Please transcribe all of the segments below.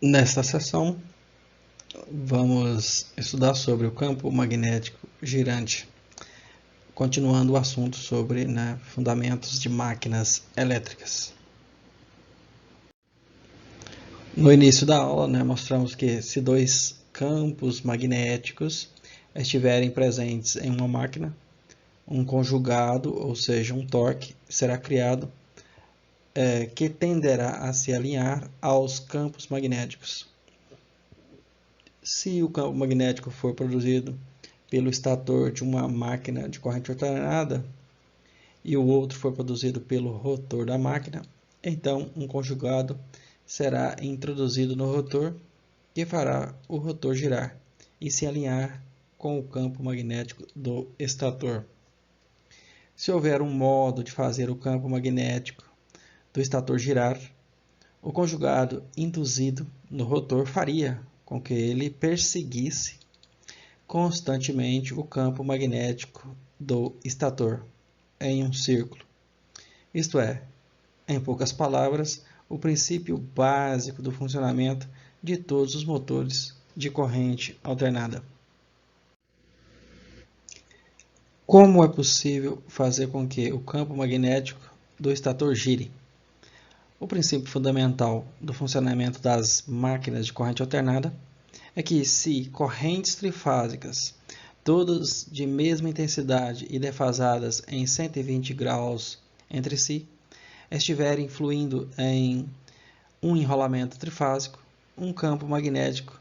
Nesta sessão, vamos estudar sobre o campo magnético girante, continuando o assunto sobre fundamentos de máquinas elétricas. No início da aula, mostramos que se dois campos magnéticos estiverem presentes em uma máquina, um conjugado, ou seja, um torque, será criado que tenderá a se alinhar aos campos magnéticos. Se o campo magnético for produzido pelo estator de uma máquina de corrente alternada e o outro for produzido pelo rotor da máquina, então um conjugado será introduzido no rotor, que fará o rotor girar e se alinhar com o campo magnético do estator. Se houver um modo de fazer o campo magnético do estator girar, o conjugado induzido no rotor faria com que ele perseguisse constantemente o campo magnético do estator em um círculo. Isto é, em poucas palavras, o princípio básico do funcionamento de todos os motores de corrente alternada. Como é possível fazer com que o campo magnético do estator gire? O princípio fundamental do funcionamento das máquinas de corrente alternada é que se correntes trifásicas, todas de mesma intensidade e defasadas em 120 graus entre si, estiverem fluindo em um enrolamento trifásico, um campo magnético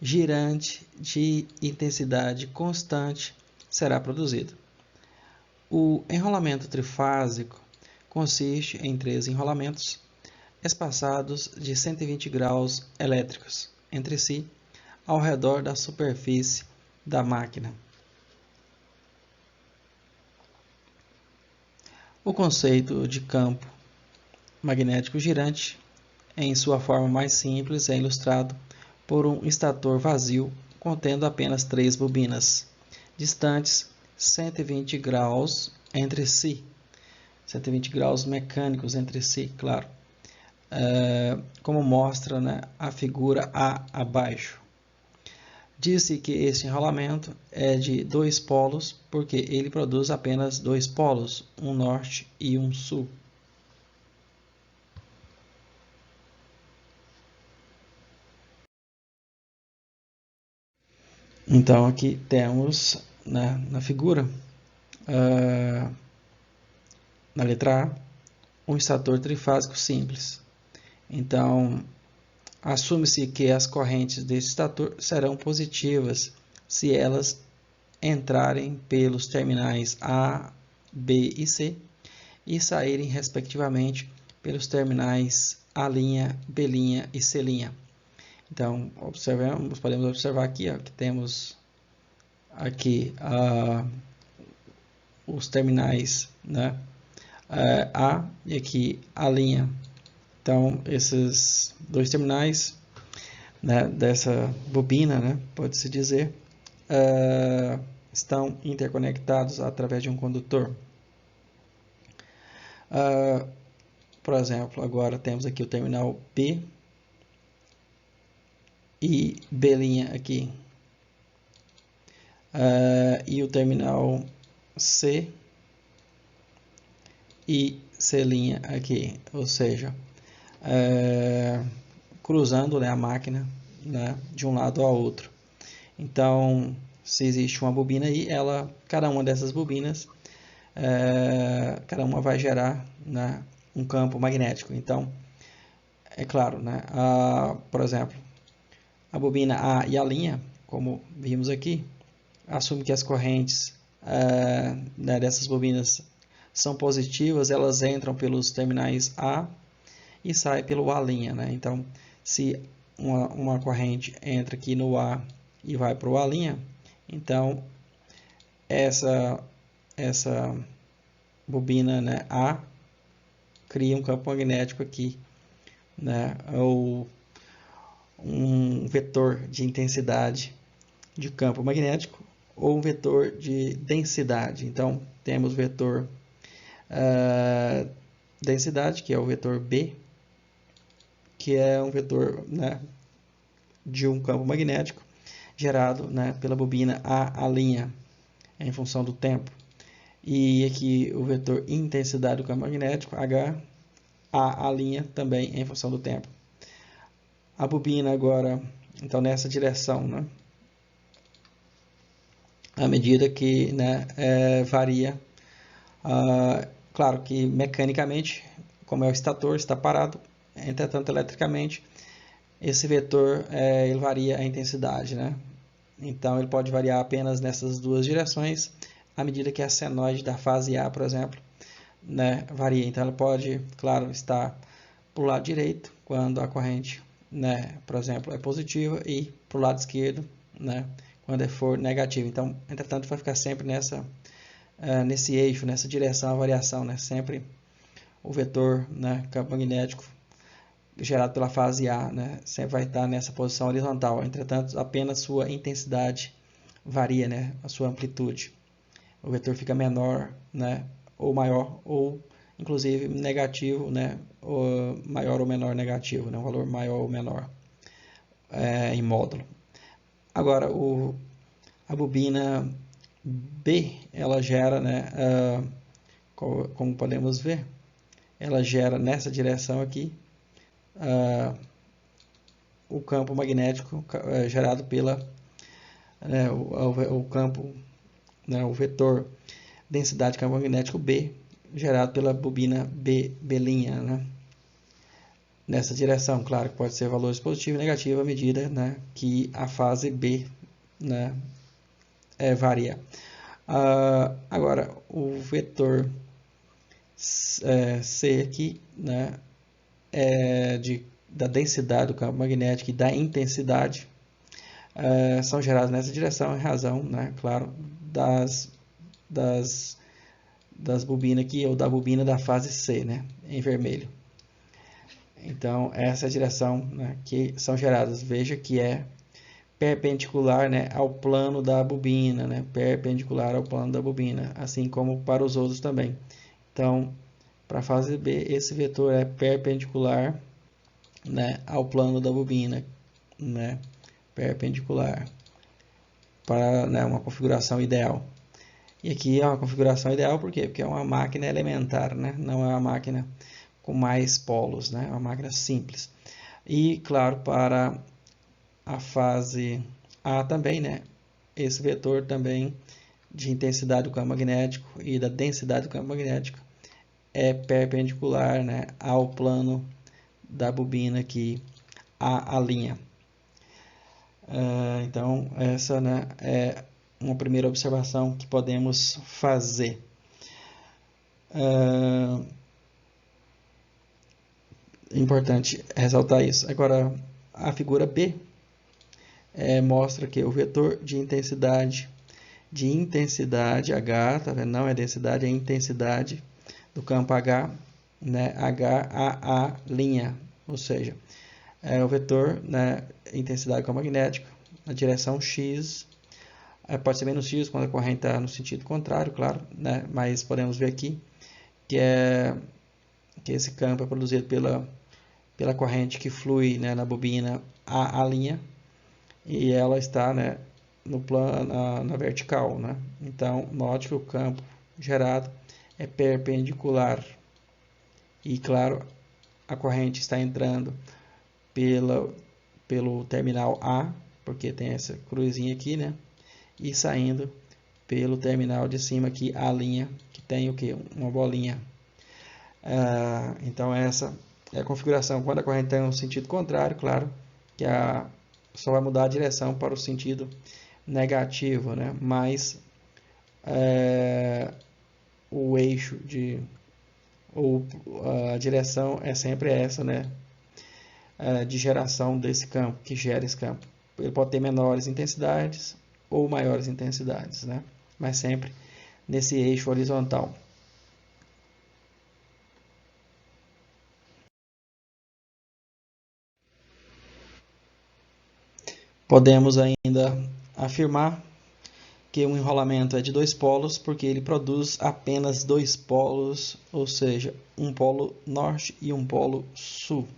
girante de intensidade constante será produzido. O enrolamento trifásico consiste em 3 enrolamentos espaçados de 120 graus elétricos entre si, ao redor da superfície da máquina. O conceito de campo magnético girante, em sua forma mais simples, é ilustrado por um estator vazio contendo apenas 3 bobinas, distantes 120 graus entre si, 120 graus mecânicos entre si, claro, como mostra a figura A abaixo. Diz-se que este enrolamento é de 2 polos porque ele produz apenas 2 polos, um norte e um sul. Então aqui temos na figura, na letra A, um estator trifásico simples. Então, assume-se que as correntes desse estator serão positivas se elas entrarem pelos terminais A, B e C e saírem respectivamente pelos terminais A', B' e C'. Então, podemos observar aqui que temos aqui os terminais A e aqui A'. Então, esses dois terminais dessa bobina, pode-se dizer, estão interconectados através de um condutor. Por exemplo, agora temos aqui o terminal P e B' aqui. E o terminal C e C' aqui, ou seja, cruzando a máquina de um lado ao outro. Então, se existe uma bobina aí, cada uma dessas bobinas, cada uma vai gerar um campo magnético. Então, é claro, por exemplo, a bobina A e A', como vimos aqui, assume que as correntes dessas bobinas são positivas, elas entram pelos terminais A e saem pelo A'. Então, se uma corrente entra aqui no A e vai para o A', então essa bobina A cria um campo magnético aqui, ou um vetor de intensidade de campo magnético ou um vetor de densidade. Então, temos o vetor densidade, que é o vetor B, que é um vetor de um campo magnético gerado, né, pela bobina A' em função do tempo. E aqui o vetor intensidade do campo magnético, H, A' também em função do tempo. A bobina agora, então nessa direção, né, à medida que, né, varia, claro que mecanicamente, como é o estator, está parado, entretanto eletricamente, esse vetor ele varia a intensidade, né? Então ele pode variar apenas nessas duas direções, à medida que a senoide da fase A, por exemplo, né, varia. Então ela pode, claro, estar para o lado direito, quando a corrente, né, por exemplo, é positiva, e para o lado esquerdo, né, quando for negativa. Então, entretanto, vai ficar sempre nesse eixo, nessa direção, a variação, né, sempre o vetor, né, campo magnético gerado pela fase A, né, sempre vai estar nessa posição horizontal. Entretanto, apenas sua intensidade varia, né, a sua amplitude. O vetor fica menor, né, ou maior, ou inclusive negativo, né, ou maior ou menor negativo, né, um valor maior ou menor em módulo. Agora, a bobina B, ela gera, né, como podemos ver, ela gera nessa direção aqui o campo magnético gerado pela o campo, né, o vetor densidade de campo magnético B gerado pela bobina B', né, nessa direção. Claro que pode ser valores positivos e negativos à medida, né, que a fase B, né, varia. Agora, o vetor C aqui, né, da densidade do campo magnético e da intensidade são gerados nessa direção em razão, né, claro, das bobinas aqui, ou da bobina da fase C, né, em vermelho. Então, essa é a direção, né, que são geradas. Veja que é perpendicular, né, ao plano da bobina, né, perpendicular ao plano da bobina, assim como para os outros também. Então, para a fase B, esse vetor é perpendicular, né, ao plano da bobina, né, perpendicular, para, né, uma configuração ideal. E aqui é uma configuração ideal, por quê? Porque é uma máquina elementar, né, não é uma máquina com mais polos, né, é uma máquina simples. E, claro, para a fase A também, né, esse vetor também de intensidade do campo magnético e da densidade do campo magnético é perpendicular, né, ao plano da bobina aqui, a linha. Então, essa, né, é uma primeira observação que podemos fazer. Importante ressaltar isso. Agora, a figura B mostra que o vetor de intensidade H, tá vendo? Não é densidade, é intensidade do campo H, né, HAA', ou seja, é o vetor, né, intensidade do campo magnético, na direção X, pode ser menos X quando a corrente está no sentido contrário, claro, né, mas podemos ver aqui que esse campo é produzido pela corrente que flui, né, na bobina A', e ela está, né, no plano, na vertical, né? Então, note que o campo gerado é perpendicular. E, claro, a corrente está entrando pelo terminal A, porque tem essa cruzinha aqui, né? E saindo pelo terminal de cima aqui, A', que tem o que? Uma bolinha. Então, essa é a configuração. Quando a corrente tem um sentido contrário, claro, que só vai mudar a direção para o sentido negativo, né? Mas o eixo ou a direção é sempre essa, né? De geração desse campo, que gera esse campo. Ele pode ter menores intensidades ou maiores intensidades, né? Mas sempre nesse eixo horizontal. Podemos ainda afirmar que um enrolamento é de dois polos porque ele produz apenas dois polos, ou seja, um polo norte e um polo sul.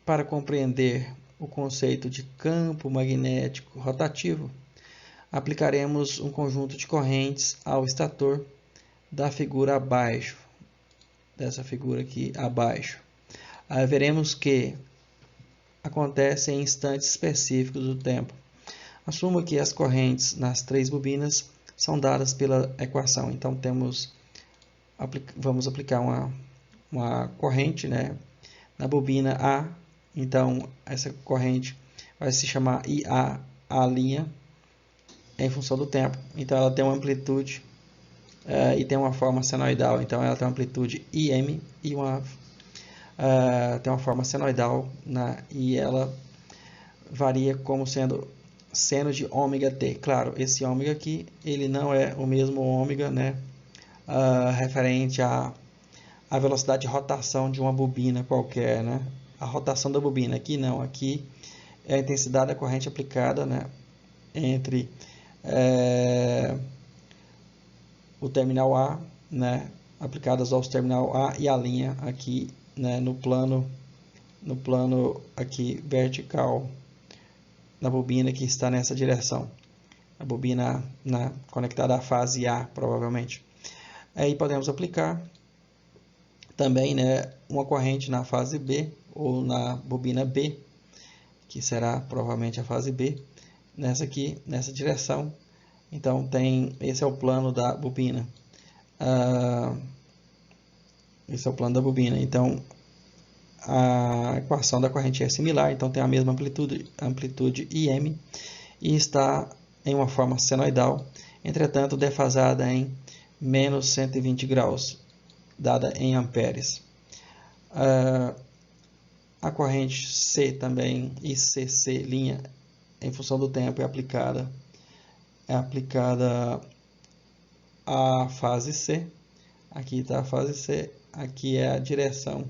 Para compreender o conceito de campo magnético rotativo, aplicaremos um conjunto de correntes ao estator da figura abaixo, dessa figura aqui abaixo. Aí veremos que acontece em instantes específicos do tempo. Assuma que as correntes nas 3 bobinas são dadas pela equação. Então vamos aplicar uma corrente, né, na bobina A. Então essa corrente vai se chamar IA, a linha, em função do tempo. Então ela tem uma amplitude e tem uma forma senoidal. Então ela tem uma amplitude IM e tem uma forma senoidal, né, e ela varia como sendo seno de ômega t. Claro, esse ômega aqui ele não é o mesmo ômega, né, referente à velocidade de rotação de uma bobina qualquer, né? A rotação da bobina aqui não, aqui é a intensidade da corrente aplicada, né, entre o terminal A, né, aplicadas aos terminal A e a linha aqui, né, no plano aqui vertical, na bobina que está nessa direção, a bobina conectada à fase A, provavelmente. Aí podemos aplicar também, né, uma corrente na fase B ou na bobina B, que será provavelmente a fase B, nessa direção. Então esse é o plano da bobina. Esse é o plano da bobina. Então a equação da corrente é similar, então tem a mesma amplitude IM e está em uma forma senoidal, entretanto defasada em menos 120 graus, dada em amperes. A corrente C também, ICC linha, em função do tempo, é aplicada à fase C. Aqui está a fase C, aqui é a direção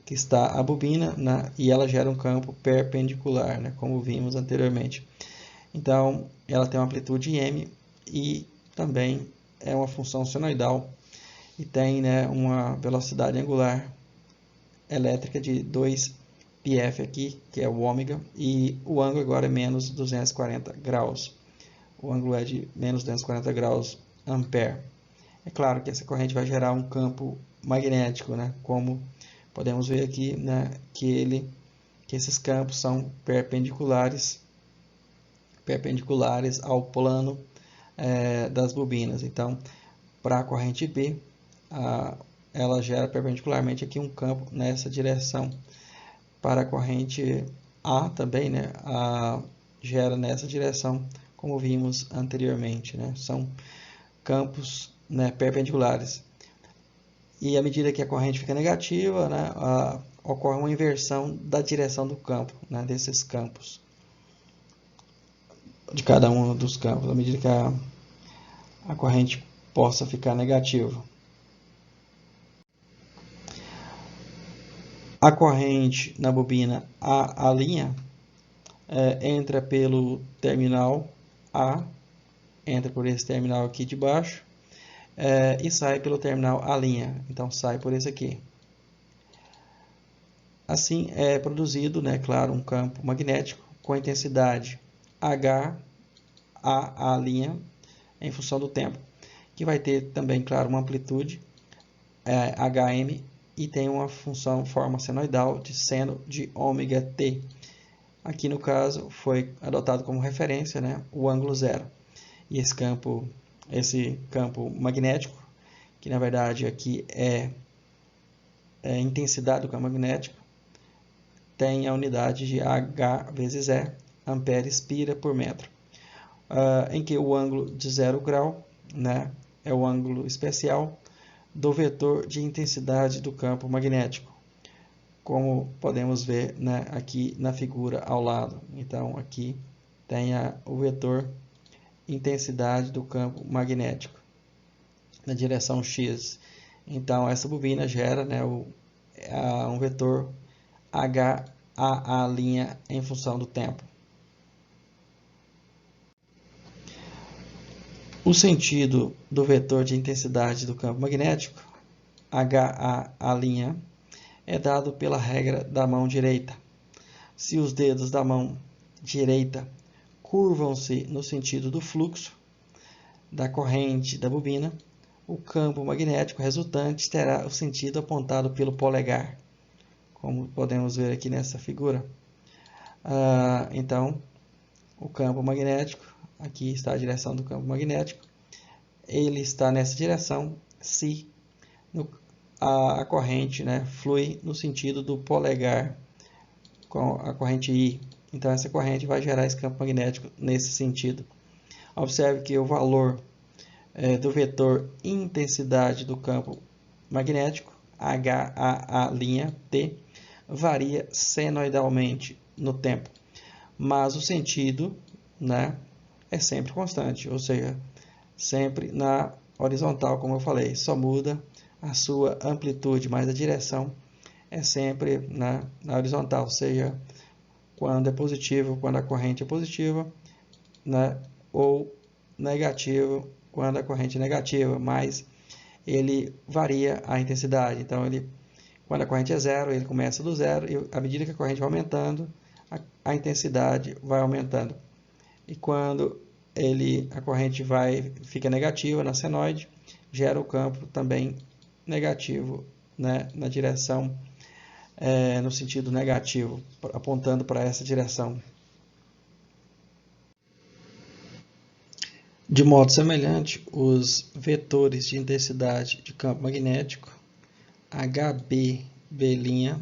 que está a bobina, né, e ela gera um campo perpendicular, né, como vimos anteriormente. Então, ela tem uma amplitude M e também é uma função senoidal e tem, né, uma velocidade angular elétrica de 2 πf aqui, que é o ômega, e o ângulo agora é menos 240 graus. O ângulo é de menos 240 graus ampere. É claro que essa corrente vai gerar um campo magnético, né, como podemos ver aqui, né, que esses campos são perpendiculares ao plano das bobinas. Então, para a corrente B, ela gera perpendicularmente aqui um campo nessa direção. Para a corrente A também, né, gera nessa direção, como vimos anteriormente, né, são campos, né, perpendiculares. E à medida que a corrente fica negativa, né, ocorre uma inversão da direção do campo, né, desses campos, de cada um dos campos, à medida que a corrente possa ficar negativa. A corrente na bobina A linha entra pelo terminal A, entra por esse terminal aqui de baixo, e sai pelo terminal A', então sai por esse aqui. Assim é produzido, né, claro, um campo magnético com intensidade H A' em função do tempo, que vai ter também, claro, uma amplitude HM e tem uma forma senoidal de seno de ômega t. Aqui no caso foi adotado como referência, né, o ângulo zero. E esse campo magnético, que na verdade aqui é a intensidade do campo magnético, tem a unidade de H vezes E, amperes pira por metro, em que o ângulo de 0 grau, né, é o ângulo especial do vetor de intensidade do campo magnético, como podemos ver, né, aqui na figura ao lado. Então aqui tem o vetor intensidade do campo magnético na direção X. Então essa bobina gera, né, um vetor HA' em função do tempo. O sentido do vetor de intensidade do campo magnético, HA' é dado pela regra da mão direita. Se os dedos da mão direita curvam-se no sentido do fluxo da corrente da bobina, o campo magnético resultante terá o sentido apontado pelo polegar, como podemos ver aqui nessa figura. Então, o campo magnético, aqui está a direção do campo magnético, ele está nessa direção se a corrente, né, flui no sentido do polegar com a corrente I. Então, essa corrente vai gerar esse campo magnético nesse sentido. Observe que o valor do vetor intensidade do campo magnético, HAA', varia senoidalmente no tempo, mas o sentido, né, é sempre constante, ou seja, sempre na horizontal, como eu falei, só muda a sua amplitude, mas a direção é sempre na horizontal, seja quando é positivo, quando a corrente é positiva, né, ou negativo, quando a corrente é negativa, mas ele varia a intensidade. Então, quando a corrente é zero, ele começa do zero, e à medida que a corrente vai aumentando, a intensidade vai aumentando. E quando a corrente fica negativa na senoide, gera o campo também negativo, né, na direção, no sentido negativo, apontando para essa direção. De modo semelhante, os vetores de intensidade de campo magnético, HBB'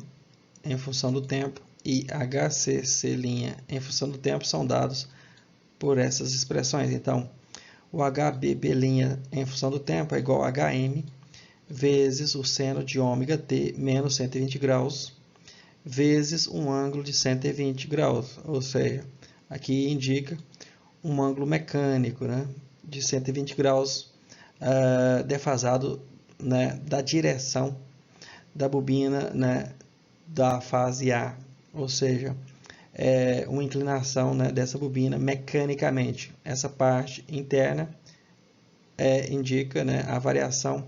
em função do tempo e HCC' em função do tempo, são dados por essas expressões. Então, o HBB' em função do tempo é igual a HM vezes o seno de ômega t menos 120 graus vezes um ângulo de 120 graus, ou seja, aqui indica um ângulo mecânico, né, de 120 graus, defasado, né, da direção da bobina, né, da fase A, ou seja, uma inclinação, né, dessa bobina mecanicamente. Essa parte interna indica, né, a variação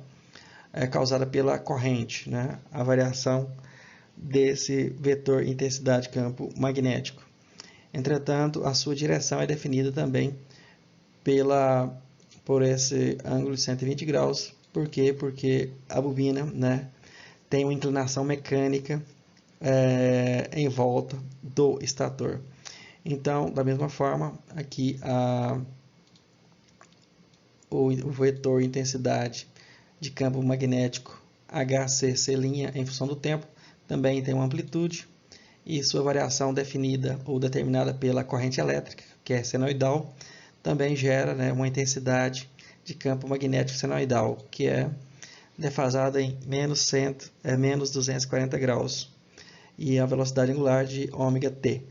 causada pela corrente, né, a variação desse vetor intensidade campo magnético. Entretanto, a sua direção é definida também por esse ângulo de 120 graus. Por quê? Porque a bobina, né, tem uma inclinação mecânica em volta do estator. Então, da mesma forma, aqui o vetor intensidade de campo magnético HCC' em função do tempo também tem uma amplitude e sua variação definida ou determinada pela corrente elétrica, que é senoidal, também gera, né, uma intensidade de campo magnético senoidal, que é defasada em menos 240 graus, e a velocidade angular de ômega t.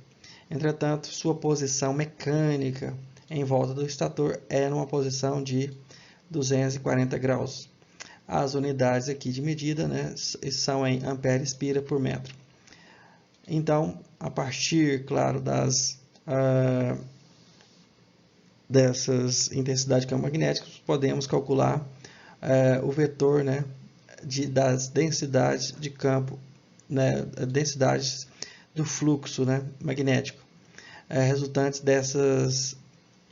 Entretanto, sua posição mecânica em volta do estator é numa posição de 240 graus. As unidades aqui de medida, né, são em ampere-espira por metro. Então, a partir, claro, dessas intensidades de campo magnético, podemos calcular o vetor, né, das densidades de campo, né, densidades do fluxo, né, magnético, resultantes dessas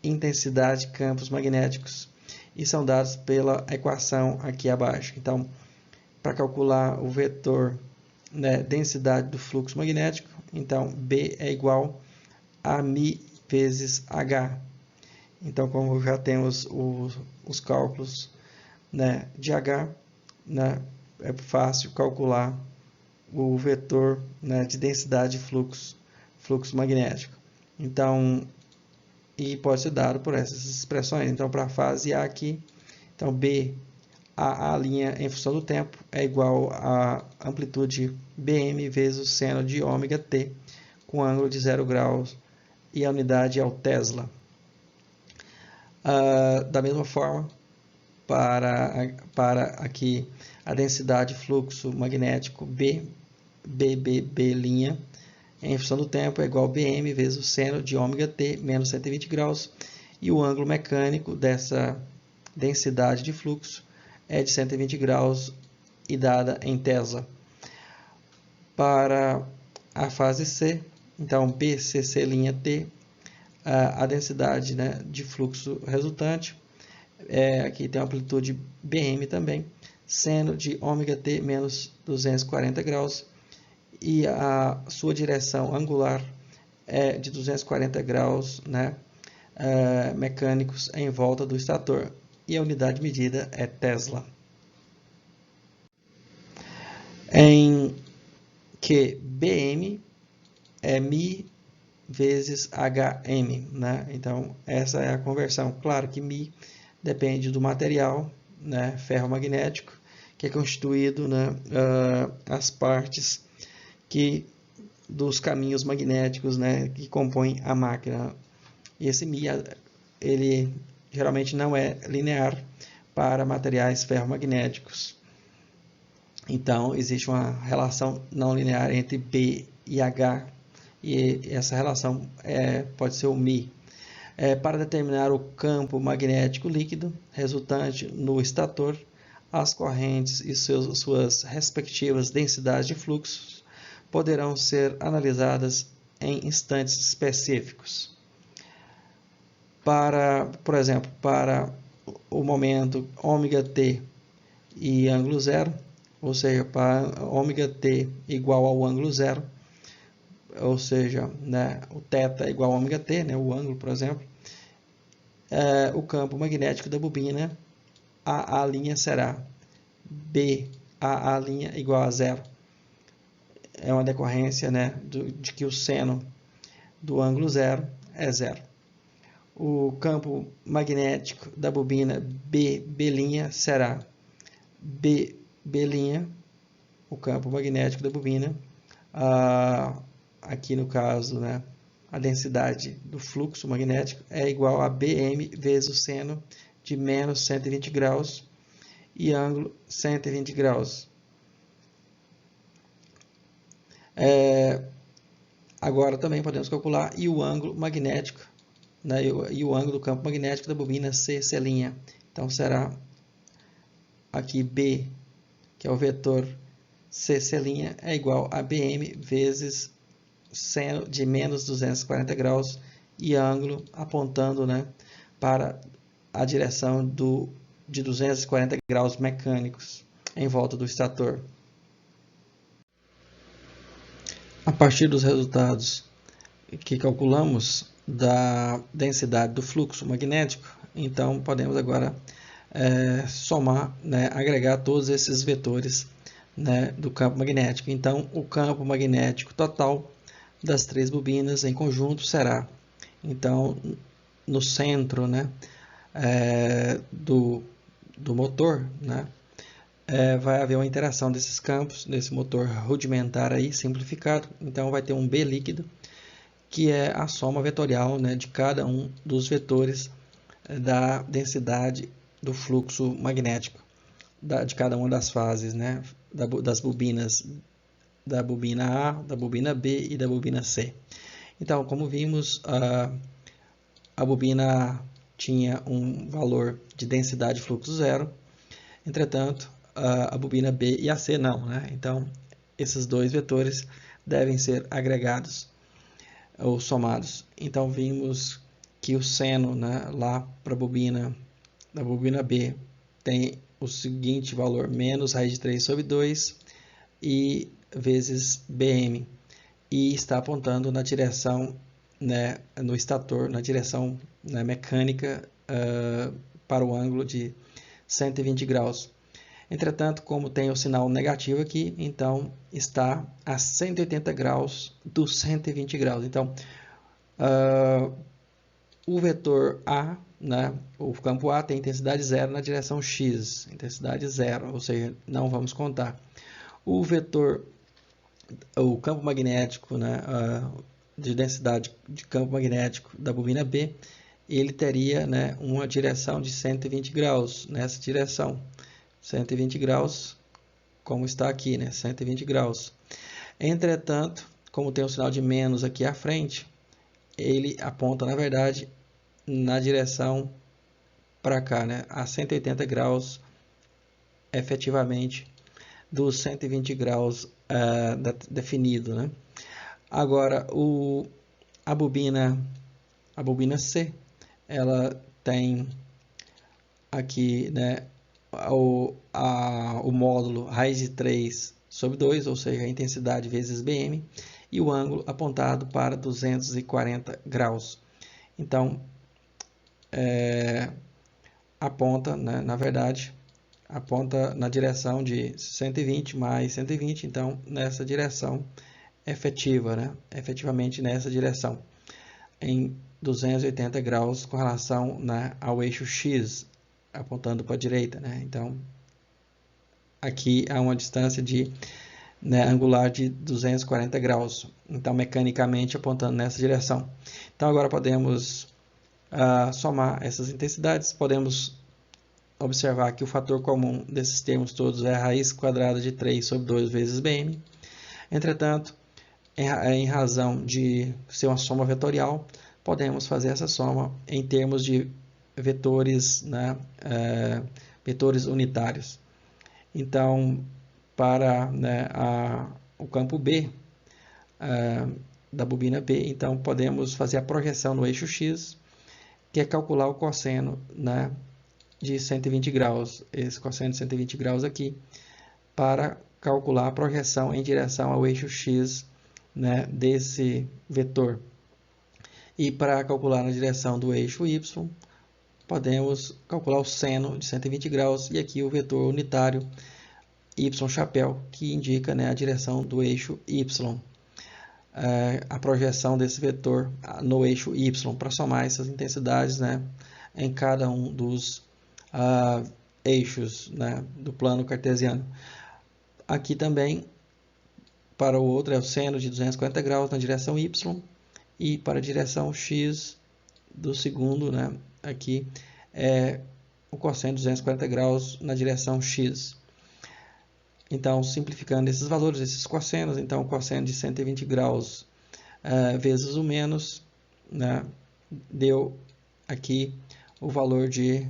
intensidades de campos magnéticos, e são dados pela equação aqui abaixo. Então, para calcular o vetor, né, densidade do fluxo magnético, então B é igual a μ vezes H. Então, como já temos os cálculos, né, de H, né, é fácil calcular o vetor, né, de densidade de fluxo magnético. Então, e pode ser dado por essas expressões. Então, para a fase A aqui, então B, a linha em função do tempo é igual a amplitude Bm vezes o seno de ômega t, com ângulo de 0 graus, e a unidade é o Tesla. Da mesma forma, para aqui a densidade de fluxo magnético BBB' em função do tempo é igual a Bm vezes o seno de ômega t menos 120 graus, e o ângulo mecânico dessa densidade de fluxo é de 120 graus e dada em Tesla. Para a fase C, Então, BCC''T, a densidade, né, de fluxo resultante. Aqui tem a amplitude BM também, seno de ômega-T menos 240 graus, e a sua direção angular é de 240 graus, né, mecânicos em volta do estator, e a unidade medida é Tesla. Em que BM é Mi vezes HM, né? Então, essa é a conversão. Claro que Mi depende do material, né, ferromagnético, que é constituído, né, as partes dos caminhos magnéticos, né, que compõem a máquina. E esse Mi, ele geralmente não é linear para materiais ferromagnéticos. Então, existe uma relação não linear entre B e H, e essa relação pode ser o Mi. Para determinar o campo magnético líquido resultante no estator, as correntes e suas respectivas densidades de fluxos poderão ser analisadas em instantes específicos. Por exemplo, para o momento ômega-T e ângulo zero, ou seja, para ômega-T igual ao ângulo zero, ou seja, né, o θ igual a ômega-T, né, o ângulo, por exemplo, o campo magnético da bobina, AA' será B, AA' igual a zero. É uma decorrência, né, de que o seno do ângulo zero é zero. O campo magnético da bobina BB' será BB', o campo magnético da bobina, aqui no caso, né, a densidade do fluxo magnético é igual a BM vezes o seno de menos 120 graus e ângulo 120 graus. Agora também podemos calcular e o ângulo magnético, né, e o ângulo do campo magnético da bobina CC'. Então será aqui B, que é o vetor CC' é igual a BM vezes seno de menos 240 graus e ângulo apontando, né, para a direção de 240 graus mecânicos em volta do estator. A partir dos resultados que calculamos da densidade do fluxo magnético, então podemos agora somar, né, agregar todos esses vetores, né, do campo magnético. Então, o campo magnético total das três bobinas em conjunto será, então, no centro, né, do motor, né, vai haver uma interação desses campos, desse motor rudimentar aí, simplificado. Então, vai ter um B líquido, que é a soma vetorial, né, de cada um dos vetores da densidade do fluxo magnético, de cada uma das fases, né, das bobinas, da bobina A, da bobina B e da bobina C. Então, como vimos, a bobina A tinha um valor de densidade de fluxo zero, entretanto, a bobina B e a C não, né? Então, esses dois vetores devem ser agregados ou somados. Então, vimos que o seno, né, lá para a bobina, da bobina B, tem o seguinte valor, menos raiz de 3 sobre 2 e vezes BM, e está apontando na direção, né, no estator, na direção, né, mecânica, para o ângulo de 120 graus. Entretanto, como tem o sinal negativo aqui, então está a 180 graus dos 120 graus. Então, o vetor A, né, o campo A tem intensidade zero na direção X, intensidade zero, ou seja, não vamos contar. O campo magnético, né, de densidade de campo magnético da bobina B, ele teria, né, uma direção de 120 graus, nessa direção, 120 graus, como está aqui, né, 120 graus. Entretanto, como tem o sinal de menos aqui à frente, ele aponta, na verdade, na direção para cá, né, a 180 graus, efetivamente, dos 120 graus definido, né? Agora, a bobina C, ela tem aqui, né, o módulo raiz de 3 sobre 2, ou seja, a intensidade vezes Bm, e o ângulo apontado para 240 graus. Então, aponta, né, na verdade, aponta na direção de 120 mais 120, então nessa direção efetiva, né, efetivamente nessa direção, em 280 graus com relação, né, ao eixo X, apontando para a direita, né? Então, aqui há uma distância de, né, angular de 240 graus, então mecanicamente apontando nessa direção. Então agora podemos somar essas intensidades, podemos observar que o fator comum desses termos todos é a raiz quadrada de 3 sobre 2 vezes Bm. Entretanto, em razão de ser uma soma vetorial, podemos fazer essa soma em termos de vetores, né, vetores unitários. Então, para, né, o campo B da bobina B, então podemos fazer a projeção no eixo X, que é calcular o cosseno, né, de 120 graus, esse cosseno de 120 graus aqui, para calcular a projeção em direção ao eixo X, né, desse vetor. E para calcular na direção do eixo Y, podemos calcular o seno de 120 graus e aqui o vetor unitário y chapéu, que indica, né, a direção do eixo Y. A projeção desse vetor no eixo Y, para somar essas intensidades, né, em cada um dos eixos, né, do plano cartesiano. Aqui também, para o outro, é o seno de 240 graus na direção Y, e para a direção X do segundo, né, aqui é o cosseno de 240 graus na direção X. Então, simplificando esses valores, esses cossenos, então o cosseno de 120 graus vezes o menos, né, deu aqui o valor de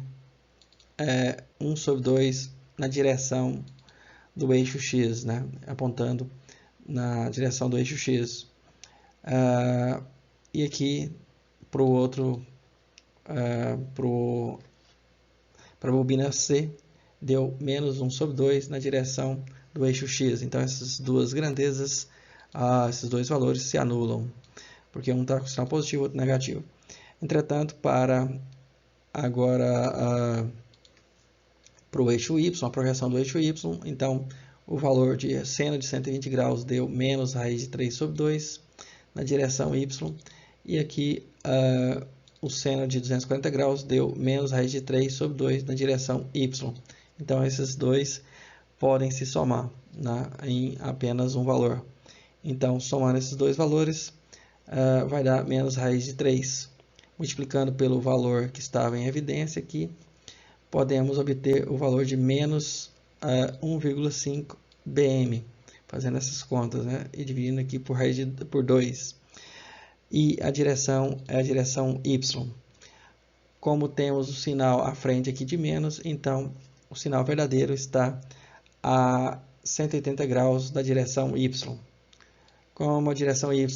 1 sobre 2 na direção do eixo X, né, apontando na direção do eixo X. E aqui para o outro, para a bobina C, deu menos 1 sobre 2 na direção do eixo X. Então, essas duas grandezas, esses dois valores se anulam, porque um está com sinal positivo e outro negativo. Entretanto, para agora para o eixo Y, a projeção do eixo Y, então o valor de seno de 120 graus deu menos raiz de 3 sobre 2 na direção Y, e aqui o seno de 240 graus deu menos raiz de 3 sobre 2 na direção Y. Então, esses dois podem se somar, né, em apenas um valor. Então, somando esses dois valores, vai dar menos raiz de 3. Multiplicando pelo valor que estava em evidência aqui, podemos obter o valor de menos 1,5 Bm, fazendo essas contas, né, e dividindo aqui por raiz por 2. E a direção é a direção Y. Como temos o sinal à frente aqui de menos, então o sinal verdadeiro está a 180 graus da direção Y. Como a direção Y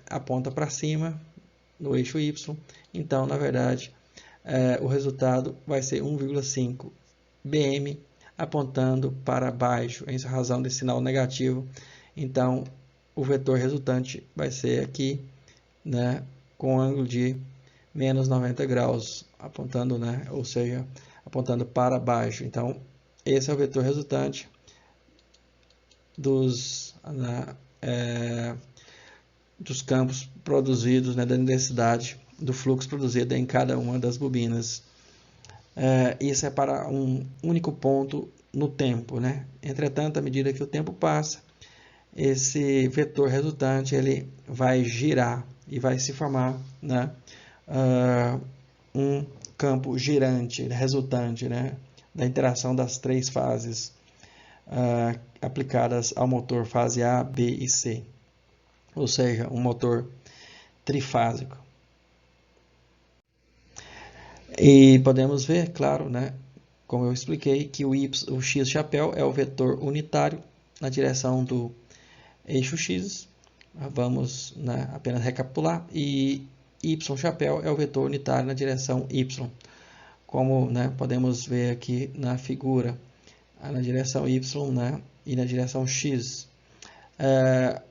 aponta para cima, no eixo Y, então, na verdade, o resultado vai ser 1,5 Bm apontando para baixo, em razão desse sinal negativo. Então, o vetor resultante vai ser aqui, né, com ângulo de menos 90 graus, apontando, né, ou seja, apontando para baixo. Então, esse é o vetor resultante dos campos produzidos, né, da densidade do fluxo produzido em cada uma das bobinas. Isso é para um único ponto no tempo, né? Entretanto, à medida que o tempo passa, esse vetor resultante ele vai girar e vai se formar, né, um campo girante resultante, né, da interação das três fases aplicadas ao motor fase A, B e C, ou seja, um motor trifásico. E podemos ver, claro, né, como eu expliquei, que o x chapéu é o vetor unitário na direção do eixo X, Vamos, né, apenas recapitular. E y chapéu é o vetor unitário na direção y. Como, né, podemos ver aqui na figura, na direção y, né, e na direção x.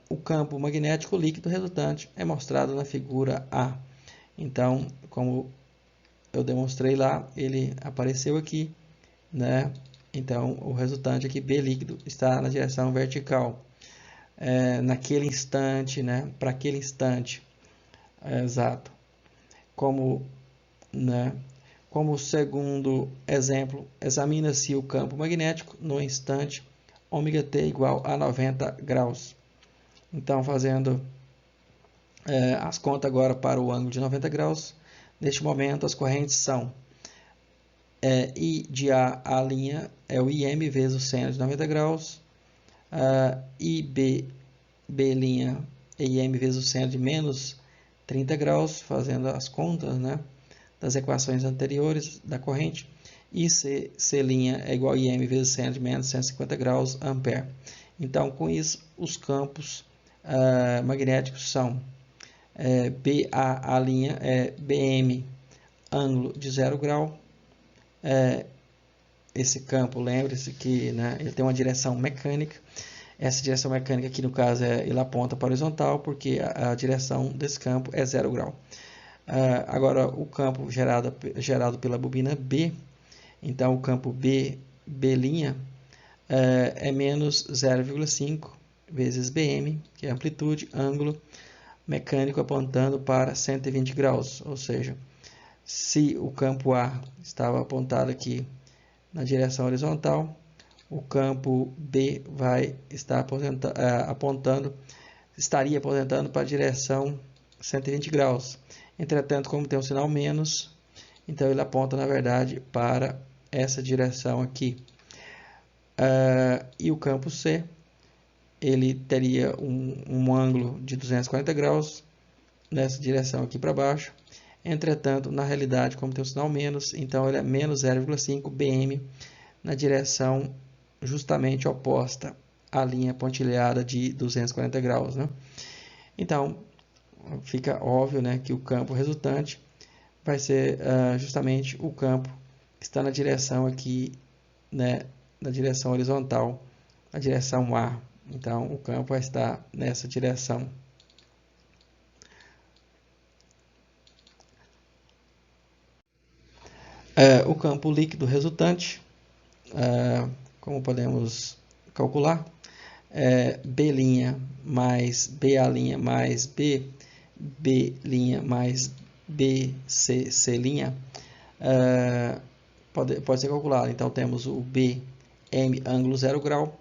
O campo magnético líquido resultante é mostrado na figura A. Então, como eu demonstrei lá, ele apareceu aqui, né? Então, o resultante aqui, B líquido, está na direção vertical. Naquele instante, né? Para aquele instante, exato. Como, né? Como segundo exemplo, examina-se o campo magnético no instante ômega-t igual a 90 graus. Então, fazendo as contas agora para o ângulo de 90 graus, neste momento as correntes são I de A a linha é o IM vezes o seno de 90 graus, IB, B' é IM vezes o seno de menos 30 graus, fazendo as contas, né, das equações anteriores da corrente, e C' é igual a IM vezes o seno de menos 150 graus ampere. Então, com isso, os campos magnéticos são BA a linha é BM, ângulo de 0 grau. Esse campo, lembre-se que, né, ele tem uma direção mecânica. Essa direção mecânica aqui, no caso, ele aponta para a horizontal, porque a direção desse campo é 0 grau. Agora, o campo gerado pela bobina B, então o campo B' é menos 0,5 vezes BM, que é a amplitude, ângulo mecânico apontando para 120 graus, ou seja, se o campo A estava apontado aqui na direção horizontal, o campo B vai estar estaria apontando para a direção 120 graus. Entretanto, como tem um sinal menos, então ele aponta, na verdade, para essa direção aqui. E o campo C, ele teria um ângulo de 240 graus nessa direção aqui para baixo. Entretanto, na realidade, como tem um sinal menos, então ele é menos 0,5 bm na direção justamente oposta à linha pontilhada de 240 graus, né? Então, fica óbvio, né, que o campo resultante vai ser justamente o campo que está na direção aqui, né, na direção horizontal, a direção A. Então, o campo vai estar nessa direção. O campo líquido resultante, como podemos calcular, B' mais BA' mais B' mais BCC', pode ser calculado. Então, temos o BM ângulo 0 grau,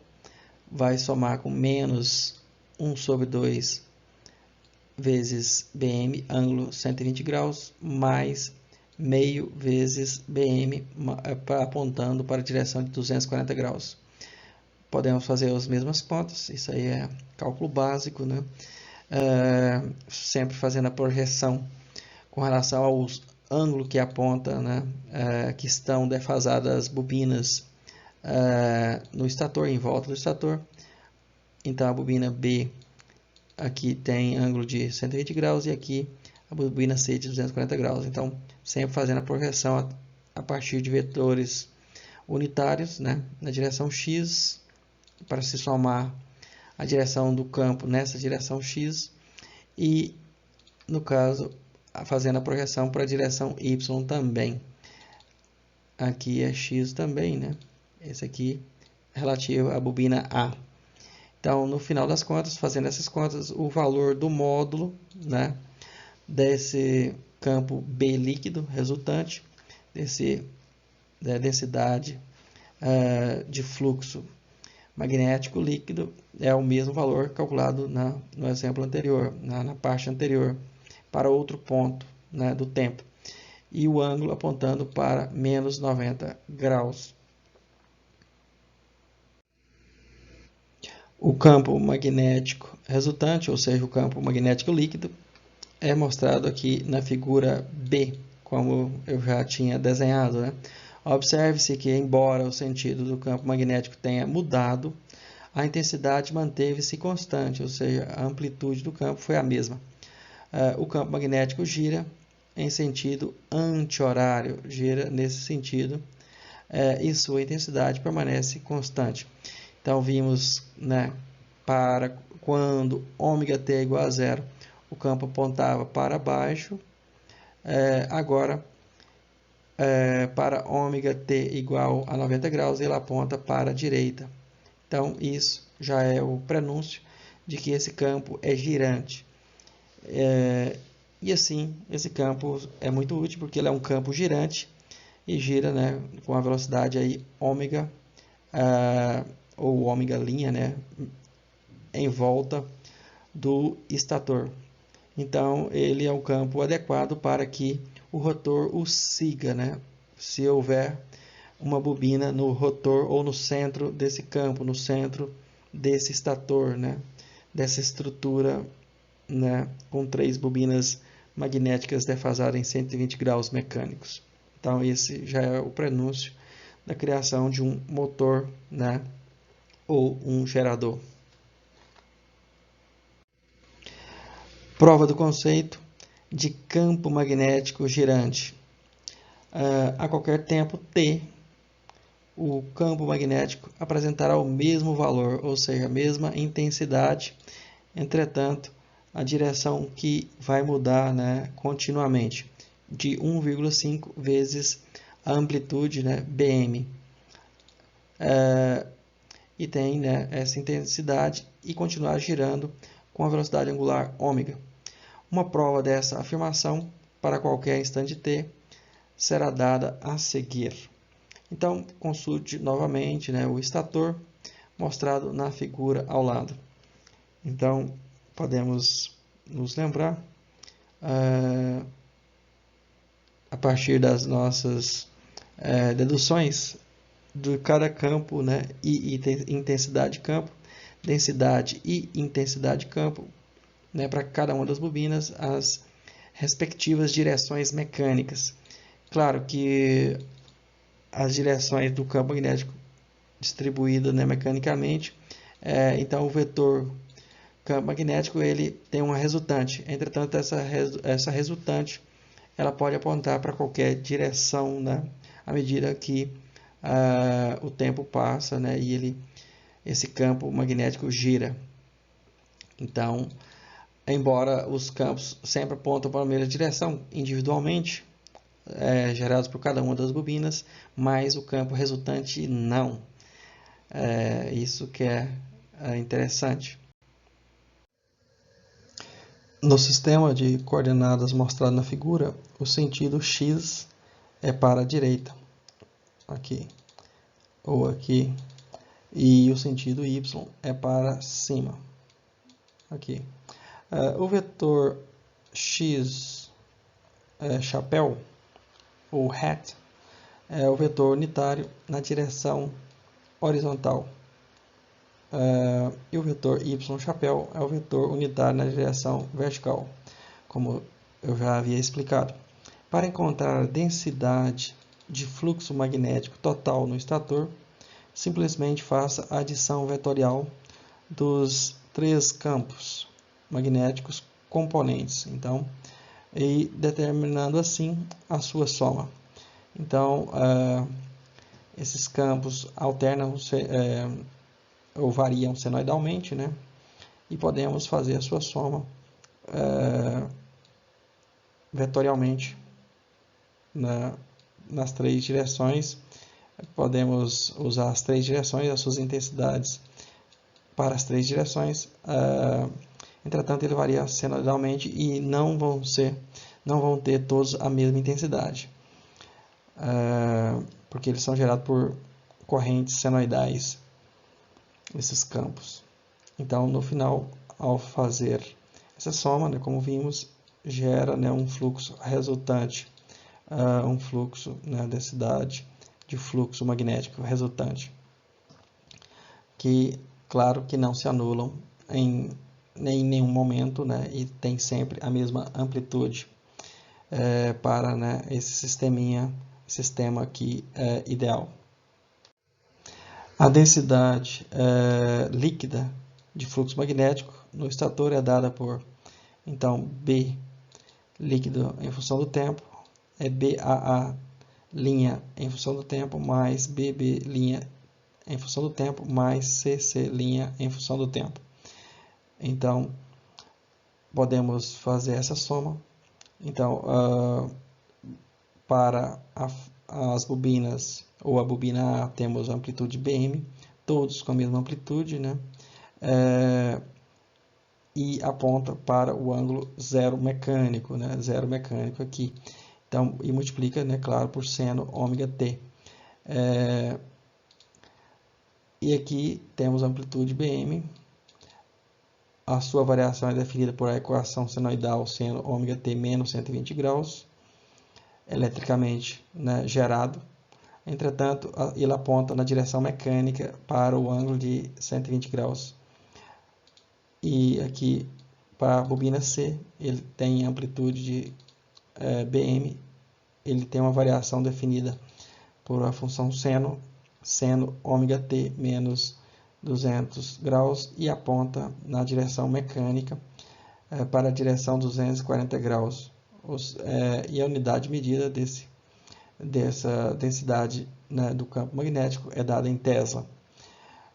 vai somar com menos 1 sobre 2 vezes BM ângulo 120 graus, mais meio vezes BM apontando para a direção de 240 graus. Podemos fazer as mesmas contas, isso aí é cálculo básico, né? Sempre fazendo a projeção com relação ao ângulo que aponta, né? Que estão defasadas as bobinas no estator, em volta do estator. Então, a bobina B aqui tem ângulo de 120 graus e aqui a bobina C de 240 graus. Então, sempre fazendo a projeção a partir de vetores unitários, né, na direção X, para se somar a direção do campo nessa direção X e, no caso, fazendo a projeção para a direção Y também. Aqui é X também, né? Esse aqui é relativo à bobina A. Então, no final das contas, fazendo essas contas, o valor do módulo, né, desse campo B líquido resultante, da densidade de fluxo magnético líquido, é o mesmo valor calculado no exemplo anterior, na parte anterior, para outro ponto, né, do tempo. E o ângulo apontando para menos 90 graus. O campo magnético resultante, ou seja, o campo magnético líquido, é mostrado aqui na figura B, como eu já tinha desenhado, né? Observe-se que, embora o sentido do campo magnético tenha mudado, a intensidade manteve-se constante, ou seja, a amplitude do campo foi a mesma. O campo magnético gira em sentido anti-horário, gira nesse sentido, e sua intensidade permanece constante. Então, vimos, né, para quando ômega-t é igual a zero, o campo apontava para baixo. Agora, para ômega-t igual a 90 graus, ele aponta para a direita. Então, isso já é o prenúncio de que esse campo é girante. E assim, esse campo é muito útil porque ele é um campo girante e gira, né, com a velocidade aí ômega, ou ômega linha, né, em volta do estator. Então, ele é um campo adequado para que o rotor o siga, né? Se houver uma bobina no rotor ou no centro desse campo, no centro desse estator, né? Dessa estrutura, né? Com 3 bobinas magnéticas defasadas em 120 graus mecânicos. Então, esse já é o prenúncio da criação de um motor, né? Ou um gerador. Prova do conceito de campo magnético girante. A qualquer tempo t, o campo magnético apresentará o mesmo valor, ou seja, a mesma intensidade. Entretanto, a direção que vai mudar, né, continuamente, de 1,5 vezes a amplitude, né, bm. E tem, né, essa intensidade e continuar girando com a velocidade angular ômega. Uma prova dessa afirmação para qualquer instante t será dada a seguir. Então, consulte novamente, né, o estator mostrado na figura ao lado. Então, podemos nos lembrar, a partir das nossas deduções de cada campo, né, e intensidade de campo, densidade e intensidade de campo, né, para cada uma das bobinas, as respectivas direções mecânicas. Claro que as direções do campo magnético distribuídas, né, mecanicamente, então o vetor campo magnético ele tem uma resultante. Entretanto, essa resultante ela pode apontar para qualquer direção, né, à medida que o tempo passa, né, e esse campo magnético gira. Então, embora os campos sempre apontam para a mesma direção individualmente, gerados por cada uma das bobinas, mas o campo resultante não. Isso que é interessante. No sistema de coordenadas mostrado na figura, o sentido x é para a direita, aqui, ou aqui, e o sentido y é para cima, aqui. O vetor x chapéu, ou hat, é o vetor unitário na direção horizontal. E o vetor y chapéu é o vetor unitário na direção vertical, como eu já havia explicado. Para encontrar a densidade de fluxo magnético total no estator, simplesmente faça a adição vetorial dos 3 campos magnéticos componentes, então, e determinando assim a sua soma. Então, esses campos alternam ou variam senoidalmente, né? E podemos fazer a sua soma vetorialmente nas 3 direções. Podemos usar as 3 direções, as suas intensidades para as 3 direções. Entretanto, ele varia senoidalmente e não vão ter todos a mesma intensidade, porque eles são gerados por correntes senoidais, esses campos. Então, no final, ao fazer essa soma, né, como vimos, gera, né, um fluxo resultante, um fluxo, né, densidade de fluxo magnético resultante, que, claro, que não se anulam em nenhum momento, né, e tem sempre a mesma amplitude para, né, esse sistema aqui ideal. A densidade líquida de fluxo magnético no estator é dada por, então, B líquido em função do tempo, é BAA linha em função do tempo, mais BB linha em função do tempo, mais CC linha em função do tempo. Então, podemos fazer essa soma. Então, para as bobinas, ou a bobina A, temos a amplitude BM, todos com a mesma amplitude, né? E aponta para o ângulo zero mecânico, né? Zero mecânico aqui. Então, e multiplica, né, claro, por seno ômega t. E aqui temos a amplitude BM. A sua variação é definida por a equação senoidal seno ômega t menos 120 graus, eletricamente, né, gerado. Entretanto, ele aponta na direção mecânica para o ângulo de 120 graus. E aqui, para a bobina C, ele tem amplitude de BM, ele tem uma variação definida por a função seno ômega t menos 200 graus e aponta na direção mecânica para a direção 240 graus. E a unidade medida dessa densidade, né, do campo magnético é dada em Tesla.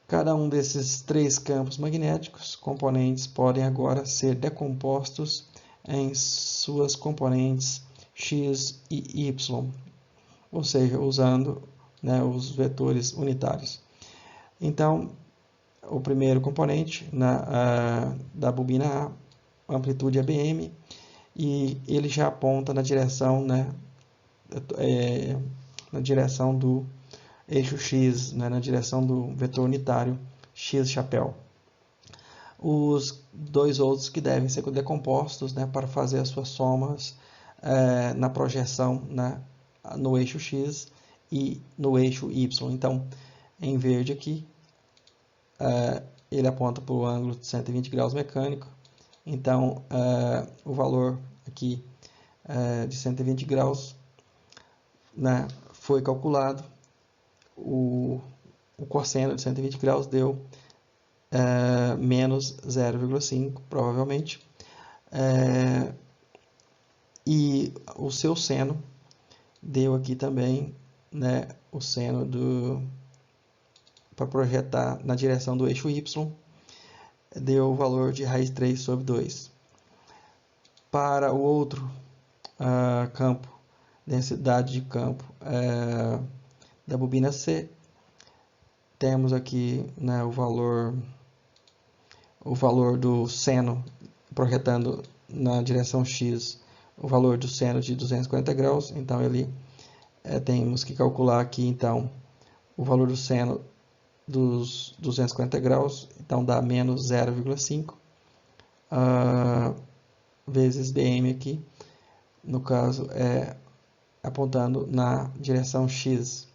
Cada um desses três campos magnéticos componentes podem agora ser decompostos em suas componentes x e y, ou seja, usando, né, os vetores unitários. Então, o primeiro componente da bobina A, a amplitude é BM, e ele já aponta na direção, né, na direção do eixo X, né, na direção do vetor unitário X chapéu. Os dois outros que devem ser decompostos, né, para fazer as suas somas na projeção, né, no eixo X e no eixo Y. Então, em verde aqui, ele aponta para o ângulo de 120 graus mecânico. Então, o valor aqui de 120 graus, né, foi calculado. O cosseno de 120 graus deu menos 0,5, provavelmente. E o seu seno deu aqui também, né, o seno para projetar na direção do eixo Y, deu o valor de raiz 3 sobre 2. Para o outro campo, densidade de campo da bobina C, temos aqui, né, o valor do seno projetando na direção X, o valor do seno de 240 graus. Então, temos que calcular aqui, então, o valor do seno dos 240 graus, então dá menos 0,5 vezes BM aqui, no caso apontando na direção X.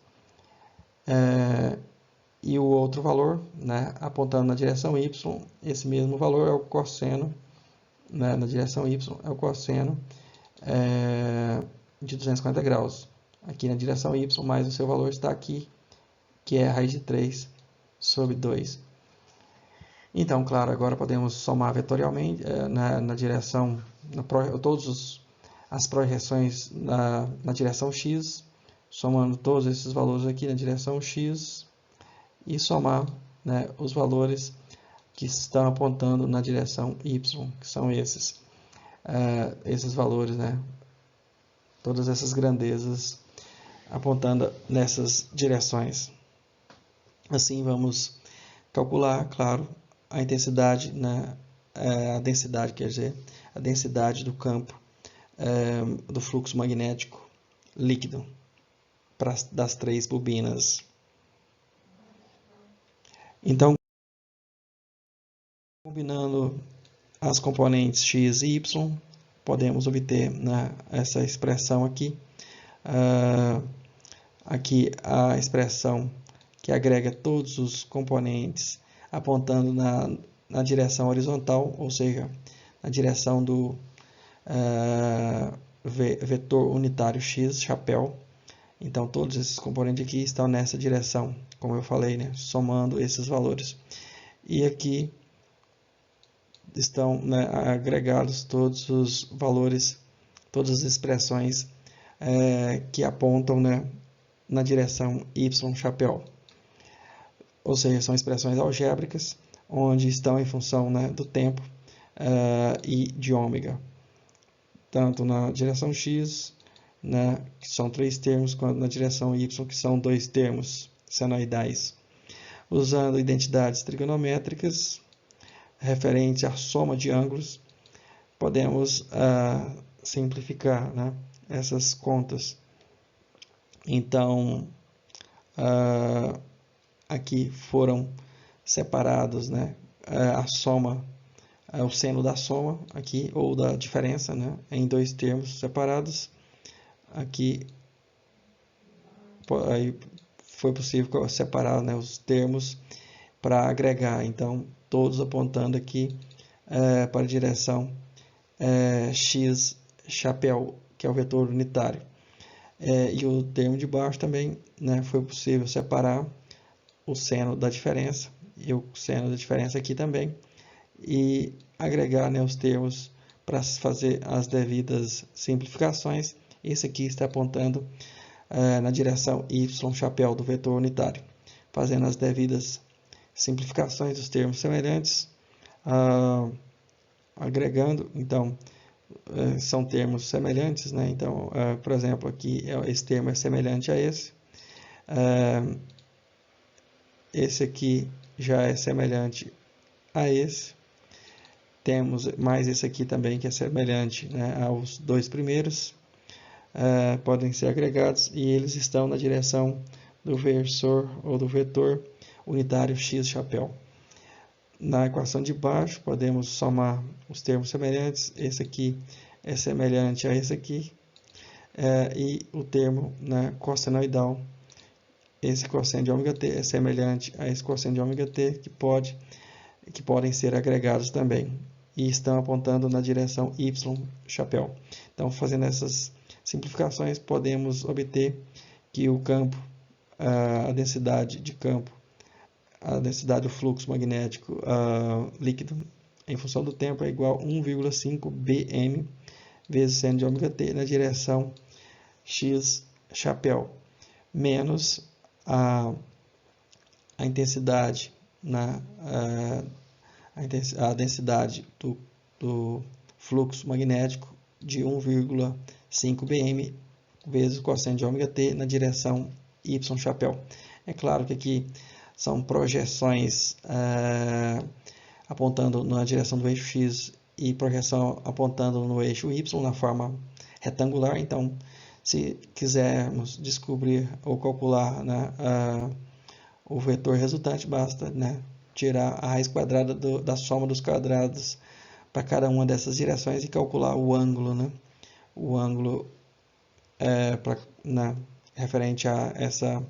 E o outro valor, né, apontando na direção Y, esse mesmo valor é o cosseno, né, na direção Y, é o cosseno de 240 graus. Aqui na direção Y, mas o seu valor está aqui, que é a raiz de 3 sobre 2. Então, claro, agora podemos somar vetorialmente na direção, todas as projeções na direção X, somando todos esses valores aqui na direção X, e somar, né, os valores que estão apontando na direção Y, que são esses valores, né, todas essas grandezas apontando nessas direções. Assim, vamos calcular, claro, a intensidade, né, a densidade, quer dizer, a densidade do campo do fluxo magnético líquido das três bobinas. Então, combinando as componentes x e y, podemos obter, né, essa expressão aqui. Aqui a expressão que agrega todos os componentes apontando na direção horizontal, ou seja, na direção do vetor unitário x chapéu. Então, todos esses componentes aqui estão nessa direção, como eu falei, né, somando esses valores. E aqui estão, né, agregados todos os valores, todas as expressões que apontam, né, na direção y chapéu. Ou seja, são expressões algébricas, onde estão em função, né, do tempo e de ômega. Tanto na direção x, né, que são 3 termos, quanto na direção y, que são 2 termos senoidais. Usando identidades trigonométricas referentes à soma de ângulos, podemos simplificar, né, essas contas. Então, aqui foram separados, né, a soma, o seno da soma aqui, ou da diferença, né, em 2 termos separados. Aqui aí foi possível separar, né, os termos para agregar, então todos apontando aqui para a direção x chapéu, que é o vetor unitário. E o termo de baixo também, né, foi possível separar o seno da diferença e o seno da diferença aqui também, e agregar, né, os termos para fazer as devidas simplificações. Esse aqui está apontando na direção y chapéu do vetor unitário, fazendo as devidas simplificações dos termos semelhantes, agregando. Então, são termos semelhantes, né? Então, por exemplo, aqui esse termo é semelhante a esse. Esse aqui já é semelhante a esse. Temos mais esse aqui também, que é semelhante, né, aos 2 primeiros. Podem ser agregados e eles estão na direção do versor ou do vetor unitário x chapéu. Na equação de baixo, podemos somar os termos semelhantes. Esse aqui é semelhante a esse aqui. E o termo, né, cossenoidal, esse cosseno de ômega t é semelhante a esse cosseno de ômega t, que podem ser agregados também. E estão apontando na direção y chapéu. Então, fazendo essas simplificações, podemos obter que o campo, a densidade de campo, a densidade do fluxo magnético líquido em função do tempo é igual a 1,5 bm vezes seno de ômega t na direção x chapéu, menos a intensidade, a densidade do fluxo magnético de 1,5 bm vezes o cosseno de ômega t na direção y chapéu. É claro que aqui são projeções apontando na direção do eixo x e projeção apontando no eixo y na forma retangular. Então, se quisermos descobrir ou calcular, né, o vetor resultante, basta, né, tirar a raiz quadrada da soma dos quadrados para cada uma dessas direções e calcular o ângulo, né, o ângulo referente a essa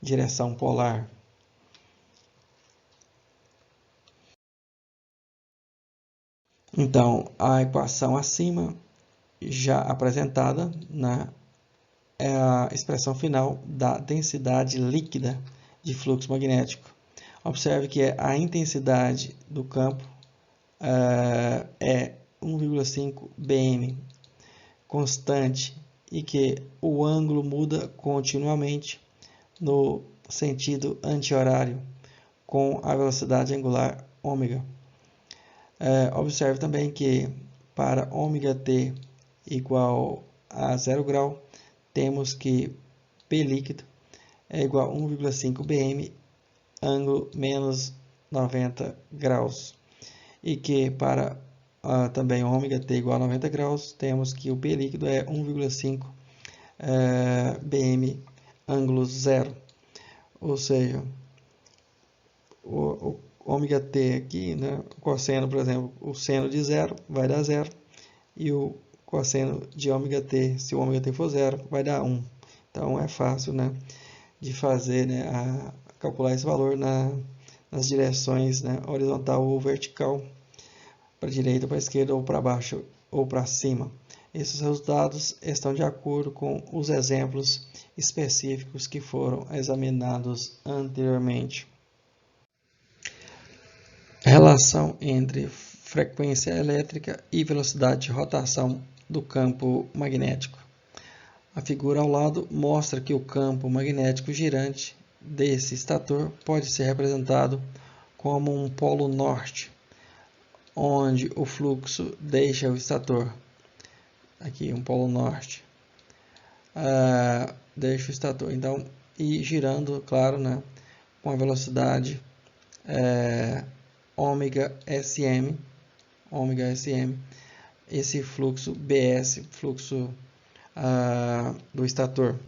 direção polar. Então, a equação acima, já apresentada, né, é a expressão final da densidade líquida de fluxo magnético. Observe que a intensidade do campo é 1,5 bm constante e que o ângulo muda continuamente no sentido anti-horário com a velocidade angular ômega. Observe também que para ômega t igual a 0 grau, temos que P líquido é igual a 1,5 bm, ângulo menos 90 graus. E que para também ômega t igual a 90 graus, temos que o P líquido é 1,5 bm, ângulo zero. Ou seja, o ômega t aqui, né, o cosseno, por exemplo, o seno de zero vai dar zero, e o cosseno de ômega t, se o ômega t for zero, vai dar 1. Então é fácil, né, de fazer, né, calcular esse valor nas direções, né, horizontal ou vertical, para a direita, para a esquerda, ou para baixo ou para cima. Esses resultados estão de acordo com os exemplos específicos que foram examinados anteriormente. Relação entre frequência elétrica e velocidade de rotação do campo magnético. A figura ao lado mostra que o campo magnético girante desse estator pode ser representado como um polo norte, onde o fluxo deixa o estator. Aqui, um polo norte. Deixa o estator. Então, e girando, claro, né, com a velocidade ômega SM, esse fluxo BS, fluxo do estator,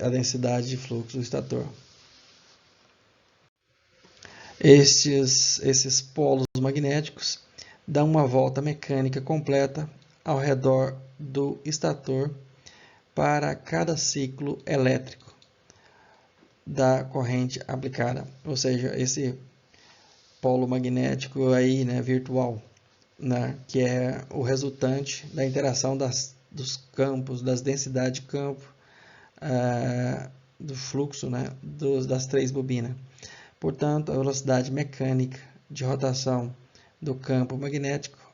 a densidade de fluxo do estator. Esses polos magnéticos dão uma volta mecânica completa ao redor do estator para cada ciclo elétrico da corrente aplicada, ou seja, esse polo magnético aí, né, virtual, né, que é o resultante da interação dos campos, das densidades de campo, do fluxo, né, das três bobinas. Portanto, a velocidade mecânica de rotação do campo magnético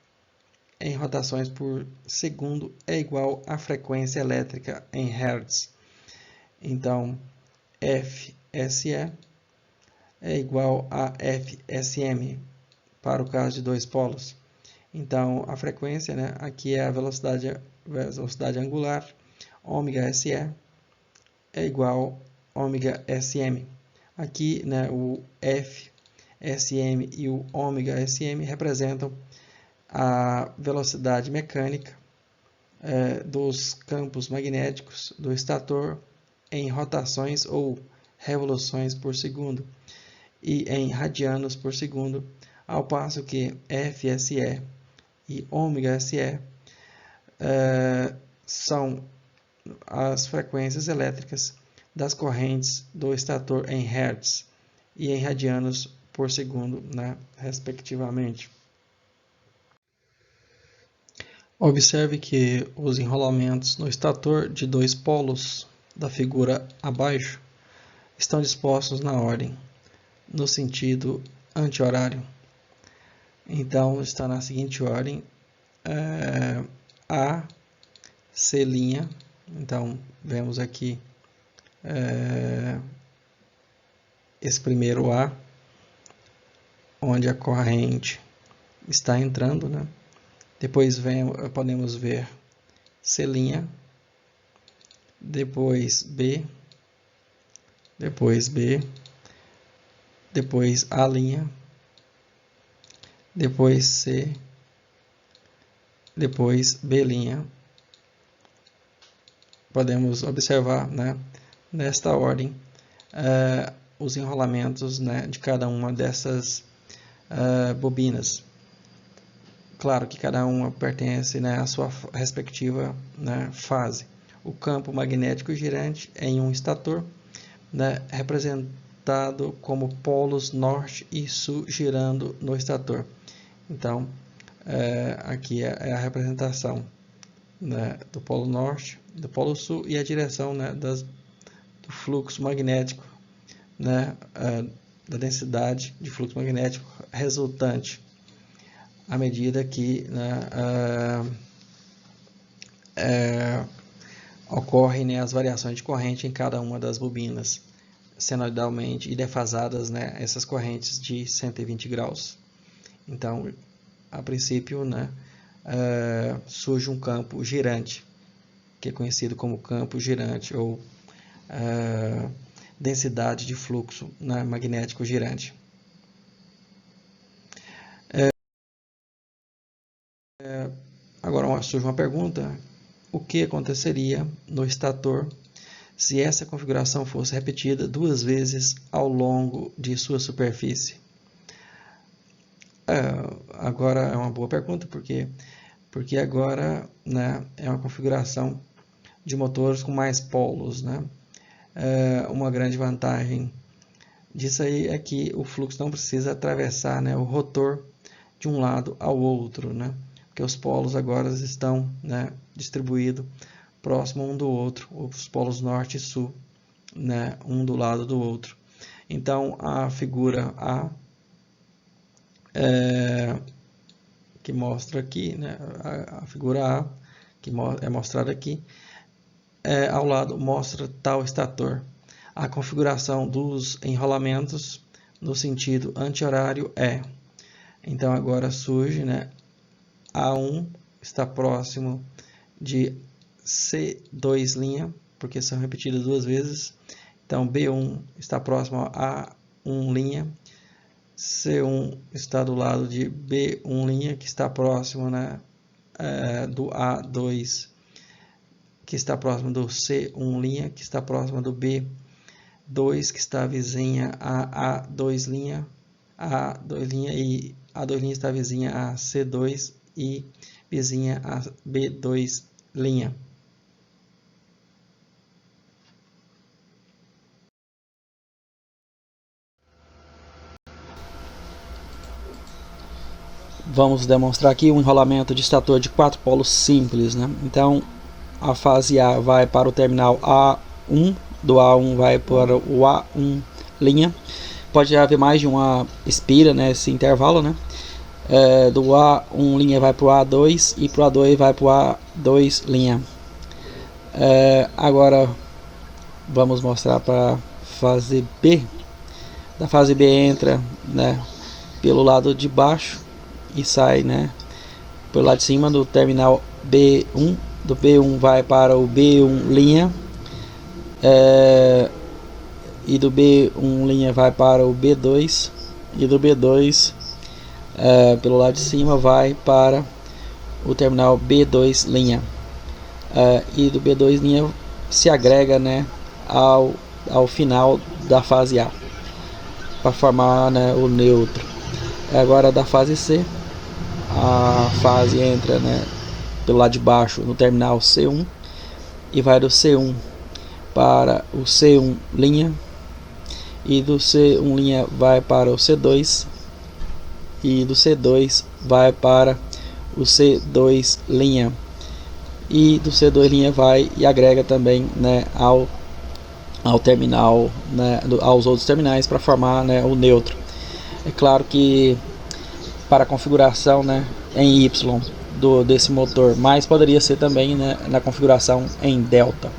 em rotações por segundo é igual à frequência elétrica em Hz. Então, FSE é igual a FSM para o caso de dois polos. Então, a frequência, né, aqui é a velocidade angular, ômega SE é igual a ômega SM. Aqui, né, o FSM e o ômega SM representam a velocidade mecânica dos campos magnéticos do estator em rotações ou revoluções por segundo e em radianos por segundo, ao passo que FSE e ômega SE são as frequências elétricas das correntes do estator em Hz e em radianos por segundo, né, respectivamente. Observe que os enrolamentos no estator de dois polos da figura abaixo estão dispostos na ordem, no sentido anti-horário. Então, está na seguinte ordem: A, C'. Então, vemos aqui esse primeiro A, onde a corrente está entrando, né? Depois podemos ver C', depois B, depois A', depois C, depois B'. Podemos observar, né, nesta ordem os enrolamentos, né, de cada uma dessas bobinas. Claro que cada uma pertence, né, à sua respectiva, né, fase. O campo magnético girante em um estator, né, representado como polos norte e sul girando no estator. Então, aqui é a representação, né, do polo norte, do polo sul e a direção, né, do fluxo magnético, né, da densidade de fluxo magnético resultante à medida que, né, ocorrem, né, as variações de corrente em cada uma das bobinas, senoidalmente e defasadas, né, essas correntes de 120 graus. Então, a princípio, né, surge um campo girante, que é conhecido como campo girante ou densidade de fluxo, né, magnético girante. Agora surge uma pergunta: o que aconteceria no estator se essa configuração fosse repetida duas vezes ao longo de sua superfície? Agora é uma boa pergunta, porque agora, né, é uma configuração de motores com mais polos, né? Uma grande vantagem disso aí é que o fluxo não precisa atravessar, né, o rotor de um lado ao outro, né? porque os polos agora estão, né, distribuídos próximo um do outro, os polos norte e sul, né, um do lado do outro. Então a figura A que mostra aqui, né, a figura A que é mostrada aqui, ao lado mostra tal estator. A configuração dos enrolamentos no sentido anti-horário é, então agora surge, né, A1 está próximo de C2', porque são repetidas duas vezes, então B1 está próximo a A1', C1 está do lado de B1', que está próximo, né, do A2, que está próximo do C1', que está próximo do B2, que está vizinha a A2', e A2' está vizinha a C2 e vizinha a B2'. Vamos demonstrar aqui um enrolamento de estator de 4 polos simples, né? Então, a fase A vai para o terminal A1, do A1 vai para o A1'. Pode haver mais de uma espira nesse intervalo, né? Do A1' vai para o A2 e para o A2 vai para o A2'. Agora vamos mostrar para a fase B. Da fase B entra, né, pelo lado de baixo e sai, né, pelo lado de cima do terminal B1. Do B1 vai para o B1', e do B1' vai para o B2, e do B2 pelo lado de cima vai para o terminal B2', e do B2' se agrega, né, ao final da fase A para formar, né, o neutro. Agora da fase C, a fase entra, né, pelo lado de baixo no terminal C1 e vai do C1 para o C1', e do C1' vai para o C2 e do C2 vai para o C2', e do C2' vai e agrega também, né, ao terminal, né, aos outros terminais para formar, né, o neutro. É claro que para a configuração, né, em Y desse motor, mas poderia ser também, né, na configuração em delta.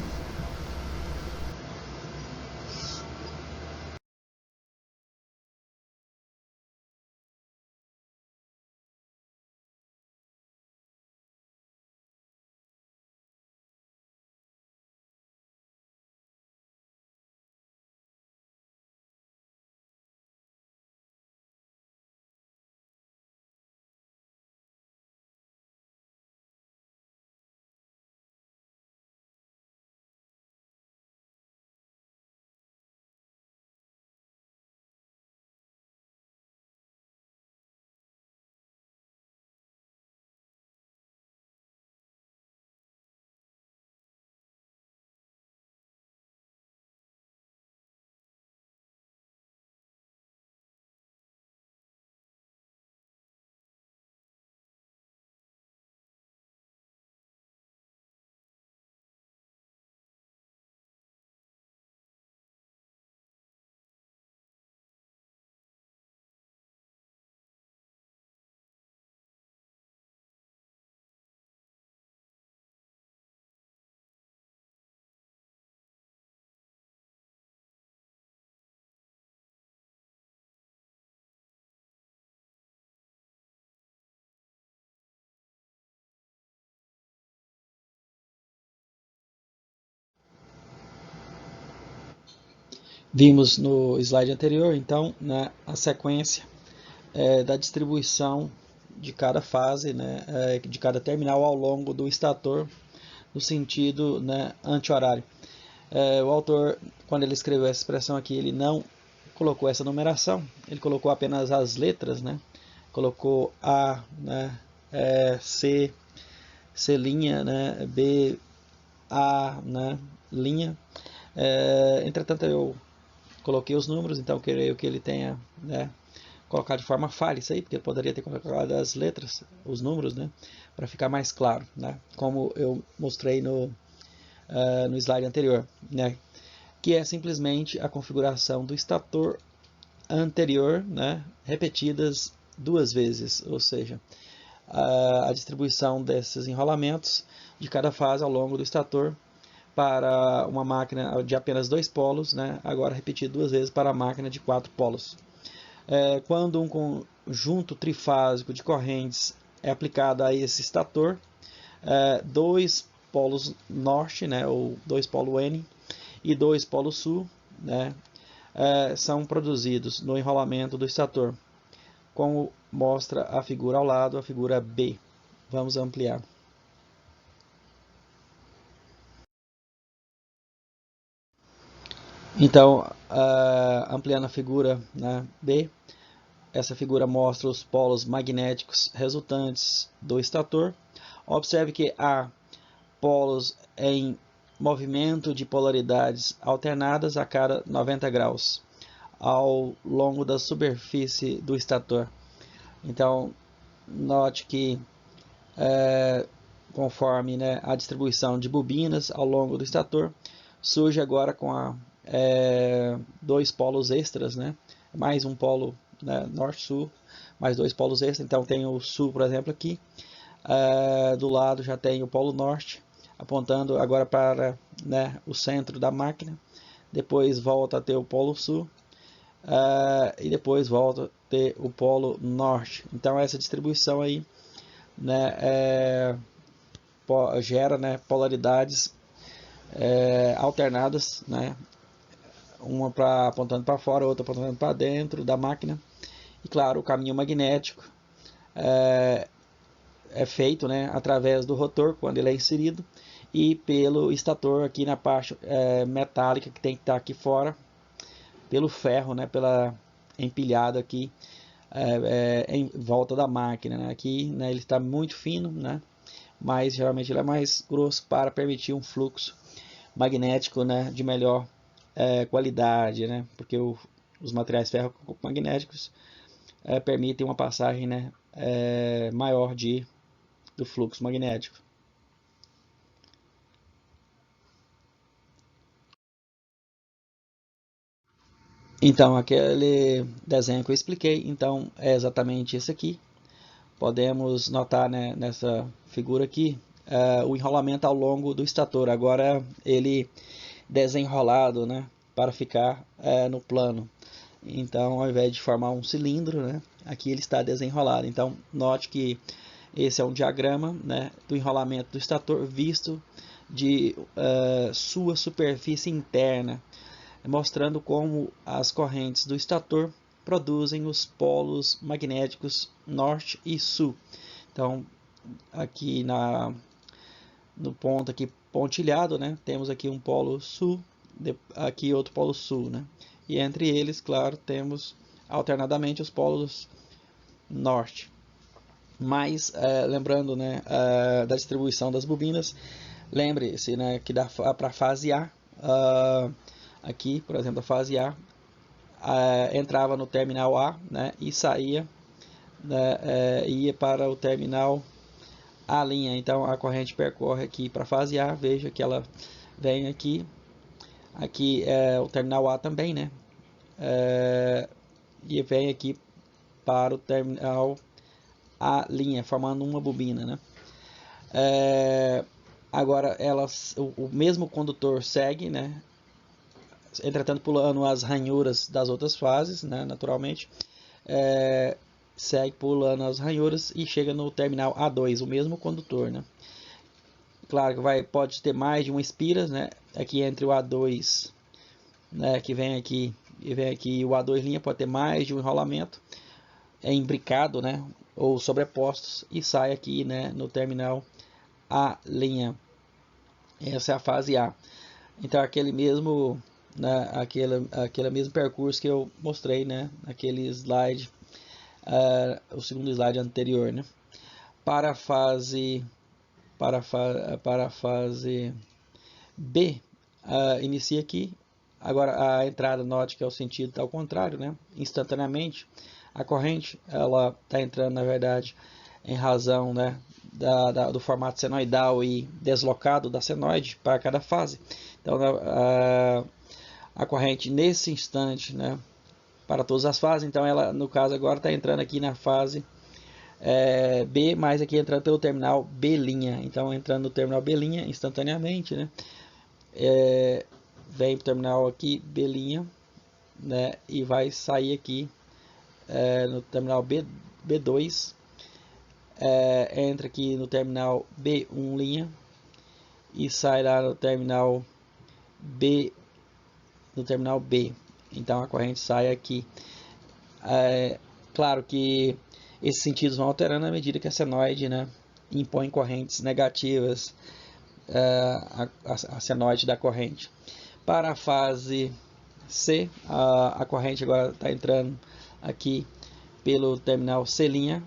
Vimos no slide anterior, então, né, a sequência da distribuição de cada fase, né, de cada terminal ao longo do estator, no sentido, né, anti-horário. O autor, quando ele escreveu essa expressão aqui, ele não colocou essa numeração, ele colocou apenas as letras, né, colocou A, né, C, C', né, B, A, né, linha. Entretanto, eu coloquei os números, então creio que ele tenha, né, colocar de forma falha isso aí, porque eu poderia ter colocado as letras, os números, né, para ficar mais claro, né, como eu mostrei no slide anterior, né, que é simplesmente a configuração do estator anterior, né, repetidas 2 vezes, ou seja, a distribuição desses enrolamentos de cada fase ao longo do estator para uma máquina de apenas 2 polos, né, agora repetido 2 vezes para a máquina de 4 polos. Quando um conjunto trifásico de correntes é aplicado a esse estator, 2 polos norte, né, ou 2 polos N, e 2 polos sul, né, são produzidos no enrolamento do estator, como mostra a figura ao lado, a figura B. Vamos ampliar. Então, ampliando a figura, né, B, essa figura mostra os polos magnéticos resultantes do estator. Observe que há polos em movimento de polaridades alternadas a cada 90 graus ao longo da superfície do estator. Então, note que conforme, né, a distribuição de bobinas ao longo do estator, surge agora com 2 polos extras, né, mais um polo, né, norte-sul, mais 2 polos extras. Então tem o sul, por exemplo, aqui, do lado já tem o polo norte, apontando agora para, né, o centro da máquina, depois volta a ter o polo sul, e depois volta a ter o polo norte. Então essa distribuição aí, né, gera, né, polaridades alternadas, né, uma apontando para fora, outra apontando para dentro da máquina. E claro, o caminho magnético é feito, né, através do rotor quando ele é inserido e pelo estator aqui na parte metálica que tem que estar aqui fora, pelo ferro, né, pela empilhado aqui em volta da máquina, né? Aqui, né, ele está muito fino, né, mas geralmente ele é mais grosso para permitir um fluxo magnético, né, de melhor qualidade, né, porque os materiais ferromagnéticos permitem uma passagem, né, maior do fluxo magnético. Então, aquele desenho que eu expliquei, então é exatamente esse aqui. Podemos notar, né, nessa figura aqui o enrolamento ao longo do estator. Agora ele desenrolado, né, para ficar no plano. Então, ao invés de formar um cilindro, né, aqui ele está desenrolado. Então, note que esse é um diagrama, né, do enrolamento do estator visto de sua superfície interna, mostrando como as correntes do estator produzem os polos magnéticos norte e sul. Então, aqui no ponto aqui pontilhado, né, temos aqui um polo sul, aqui outro polo sul, né, e entre eles, claro, temos alternadamente os polos norte. Mas, lembrando, né, da distribuição das bobinas, lembre-se, né, que para a fase A, aqui, por exemplo, a fase A, entrava no terminal A, né, e saía, né, ia para o terminal A'. Então a corrente percorre aqui para a fase A, veja que ela vem aqui é o terminal A também, né, e vem aqui para o terminal A', formando uma bobina, né. Agora o mesmo condutor segue, né, entretanto pulando as ranhuras das outras fases, né, naturalmente, segue pulando as ranhuras e chega no terminal A2, o mesmo condutor, né. Claro que pode ter mais de uma espiras, né, aqui entre o A2, né, que vem aqui e o A2', pode ter mais de um enrolamento imbricado, né, ou sobrepostos, e sai aqui, né, no terminal A'. Essa é a fase A. Então aquele mesmo, né, aquele mesmo percurso que eu mostrei, né, naquele slide, o segundo slide anterior, né. Para a fase B, inicia aqui. Agora a entrada, note que é o sentido está ao contrário, né, instantaneamente. A corrente ela está entrando, na verdade, em razão, né, do formato senoidal e deslocado da senoide para cada fase. Então, a corrente nesse instante, né, para todas as fases, então ela, no caso agora, está entrando aqui na fase B, mas aqui entrando pelo terminal B'. Então, entrando no terminal B' instantaneamente, né, vem para o terminal aqui B', né, e vai sair aqui no terminal B2, entra aqui no terminal B1' e sai lá no terminal B, Então a corrente sai aqui. Claro que esses sentidos vão alterando à medida que a senoide, né, impõe correntes negativas a senoide da corrente. Para a fase C, a corrente agora está entrando aqui pelo terminal C',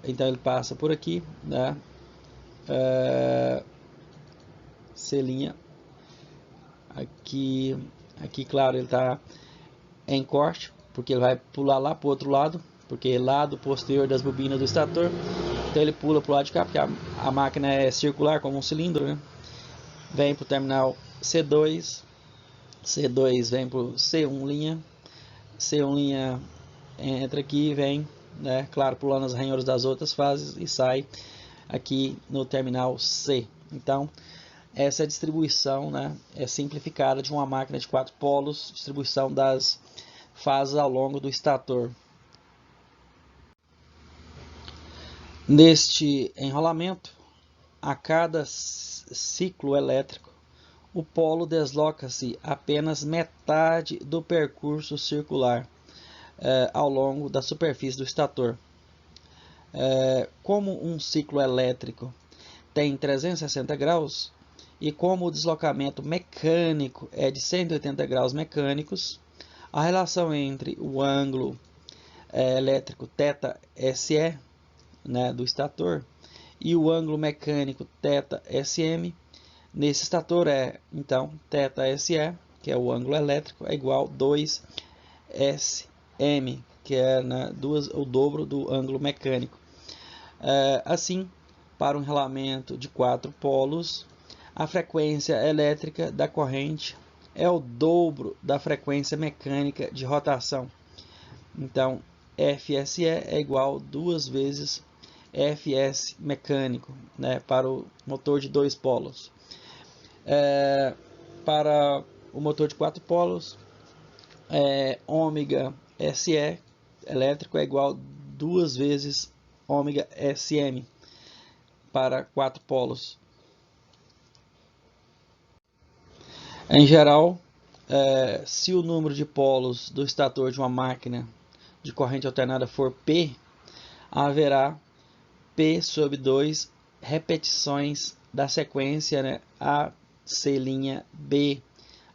então ele passa por aqui, né? C', aqui claro, ele está em corte, porque ele vai pular lá para o outro lado, porque é lado posterior das bobinas do estator, então ele pula para o lado de cá, porque a máquina é circular como um cilindro, né? Vem para o terminal C2 vem para o C1', entra aqui e vem, né, claro, pulando as ranhuras das outras fases e sai aqui no terminal C. Então, essa distribuição, né, é simplificada de uma máquina de 4 polos, distribuição das fases ao longo do estator. Neste enrolamento, a cada ciclo elétrico, o polo desloca-se apenas metade do percurso circular ao longo da superfície do estator. Como um ciclo elétrico tem 360 graus e como o deslocamento mecânico é de 180 graus mecânicos, a relação entre o ângulo elétrico θSE, né, do estator, e o ângulo mecânico θSM nesse estator então, θSE, que é o ângulo elétrico, é igual a 2SM, que é, né, o dobro do ângulo mecânico. Assim, para um enrolamento de 4 polos, a frequência elétrica da corrente é o dobro da frequência mecânica de rotação. Então, FSE é igual a 2 vezes Fs mecânico, né, para o motor de 2 polos. Para o motor de 4 polos, ômega SE elétrico é igual a 2 vezes ômega SM para 4 polos. Em geral, se o número de polos do estator de uma máquina de corrente alternada for P, haverá P sobre 2 repetições da sequência, né, A, C', B,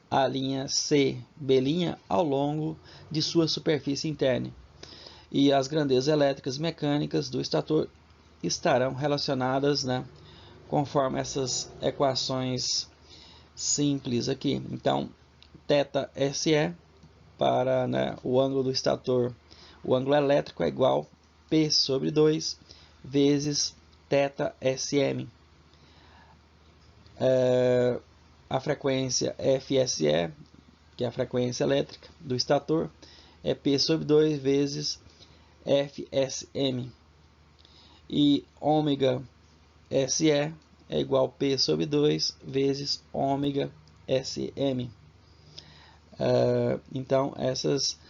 A', C, B' ao longo de sua superfície interna. E as grandezas elétricas e mecânicas do estator estarão relacionadas, né, conforme essas equações simples aqui. Então, θSE para, né, o ângulo do estator, o ângulo elétrico é igual a P sobre 2 vezes θSM. A frequência FSE, que é a frequência elétrica do estator, é P sobre 2 vezes FSM. E ômega SE é igual a P sobre 2 vezes ômega SM. Então, essas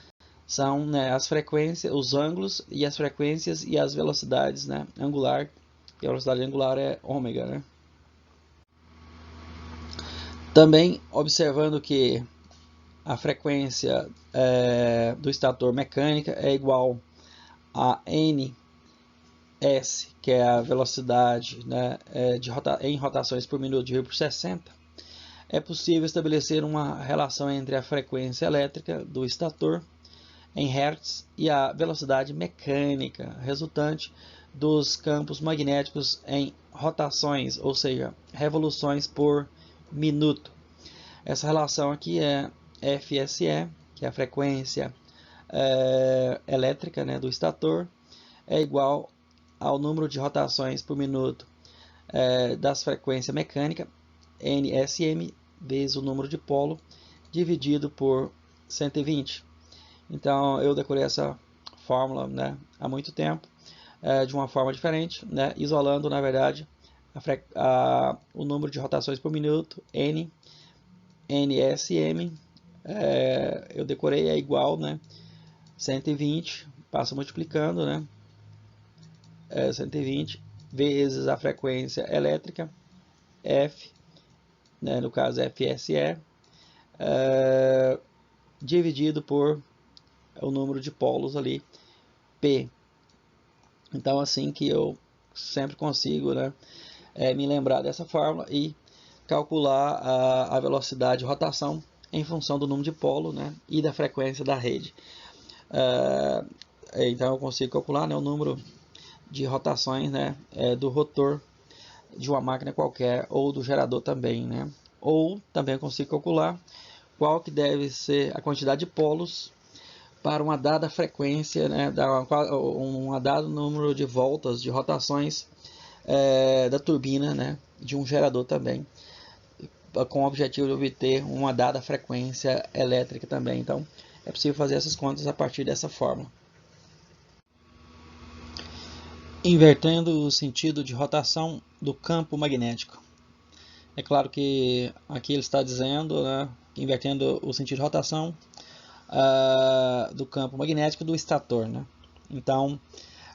são, né, as frequências, os ângulos e as frequências e as velocidades, né, angular, que a velocidade angular é ômega, né? Também observando que a frequência do estator mecânica é igual a ns, que é a velocidade, né, em rotações por minuto dividido por 60, é possível estabelecer uma relação entre a frequência elétrica do estator em Hz e a velocidade mecânica resultante dos campos magnéticos em rotações, ou seja, revoluções por minuto. Essa relação aqui é FSE, que é a frequência elétrica, né, do estator é igual ao número de rotações por minuto das frequências mecânicas, NSM, vezes o número de polo, dividido por 120. Então, eu decorei essa fórmula, né, há muito tempo, de uma forma diferente, né, isolando, na verdade, o número de rotações por minuto, NSM, eu decorei, é igual, né, 120, passa multiplicando, né, 120 vezes a frequência elétrica, F, né, no caso FSE, dividido por o número de polos ali, P. Então, assim que eu sempre consigo, né, me lembrar dessa fórmula e calcular a velocidade de rotação em função do número de polo, né, e da frequência da rede. Então, eu consigo calcular, né, o número de rotações, né, do rotor de uma máquina qualquer ou do gerador também, né? Ou também eu consigo calcular qual que deve ser a quantidade de polos para uma dada frequência, né, um dado número de voltas, de rotações da turbina, né, de um gerador também, com o objetivo de obter uma dada frequência elétrica também. Então, é possível fazer essas contas a partir dessa fórmula. Invertendo o sentido de rotação do campo magnético. É claro que aqui ele está dizendo, né, invertendo o sentido de rotação do campo magnético do estator, né? Então,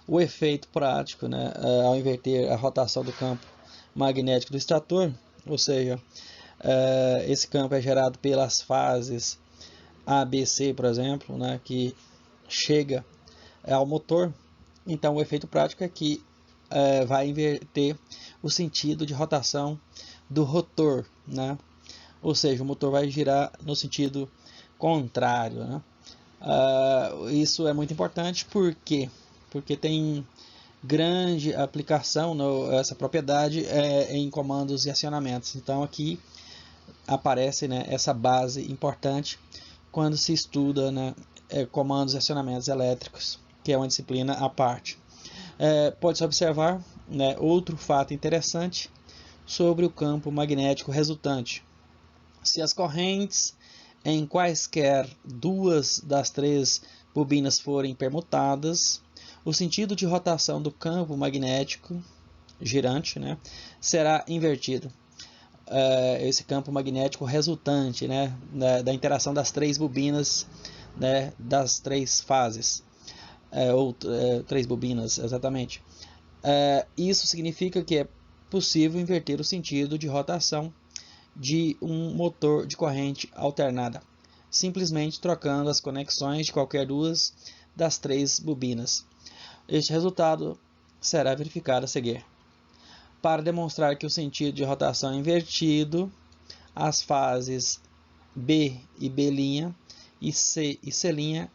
o efeito prático, né, ao inverter a rotação do campo magnético do estator, ou seja, esse campo é gerado pelas fases A, B, C, por exemplo, né, que chega ao motor. Então, o efeito prático é que vai inverter o sentido de rotação do rotor, né? Ou seja, o motor vai girar no sentido contrário, né? Isso é muito importante porque tem grande aplicação, essa propriedade em comandos e acionamentos. Então aqui aparece, né, essa base importante quando se estuda, né, comandos e acionamentos elétricos, que é uma disciplina à parte. Pode-se observar, né, outro fato interessante sobre o campo magnético resultante. Se as correntes em quaisquer duas das três bobinas forem permutadas, o sentido de rotação do campo magnético girante, né, será invertido. Esse campo magnético resultante, né, da interação das três bobinas, né, das três fases, três bobinas, exatamente. Isso significa que é possível inverter o sentido de rotação de um motor de corrente alternada, simplesmente trocando as conexões de qualquer duas das três bobinas. Este resultado será verificado a seguir. Para demonstrar que o sentido de rotação é invertido, as fases B e B' e C e C',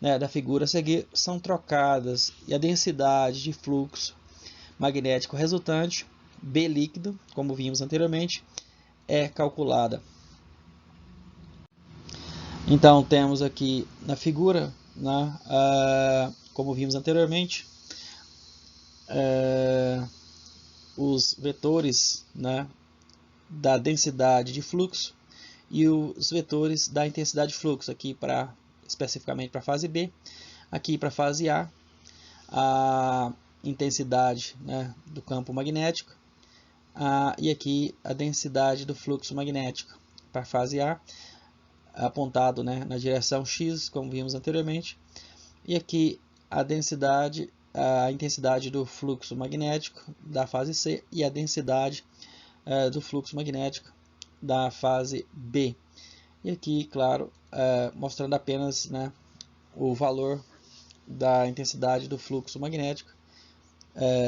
né, da figura a seguir são trocadas e a densidade de fluxo magnético resultante, B líquido, como vimos anteriormente, é calculada. Então temos aqui na figura, né, como vimos anteriormente, os vetores, né, da densidade de fluxo e os vetores da intensidade de fluxo, aqui especificamente para a fase B, aqui para a fase a intensidade, né, do campo magnético, e aqui a densidade do fluxo magnético para a fase A, apontado, né, na direção X, como vimos anteriormente, e aqui a intensidade do fluxo magnético da fase C e a densidade do fluxo magnético da fase B. E aqui, claro, mostrando apenas, né, o valor da intensidade do fluxo magnético,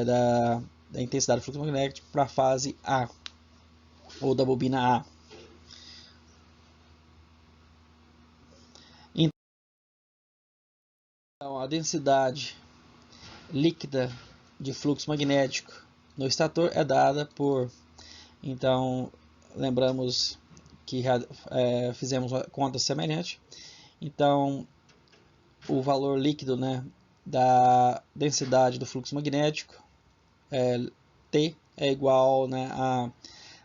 da intensidade do fluxo magnético para a fase A, ou da bobina A. Então, a densidade líquida de fluxo magnético no estator é dada por... Então, lembramos que fizemos uma conta semelhante. Então, o valor líquido, né, da densidade do fluxo magnético, T é igual, né, a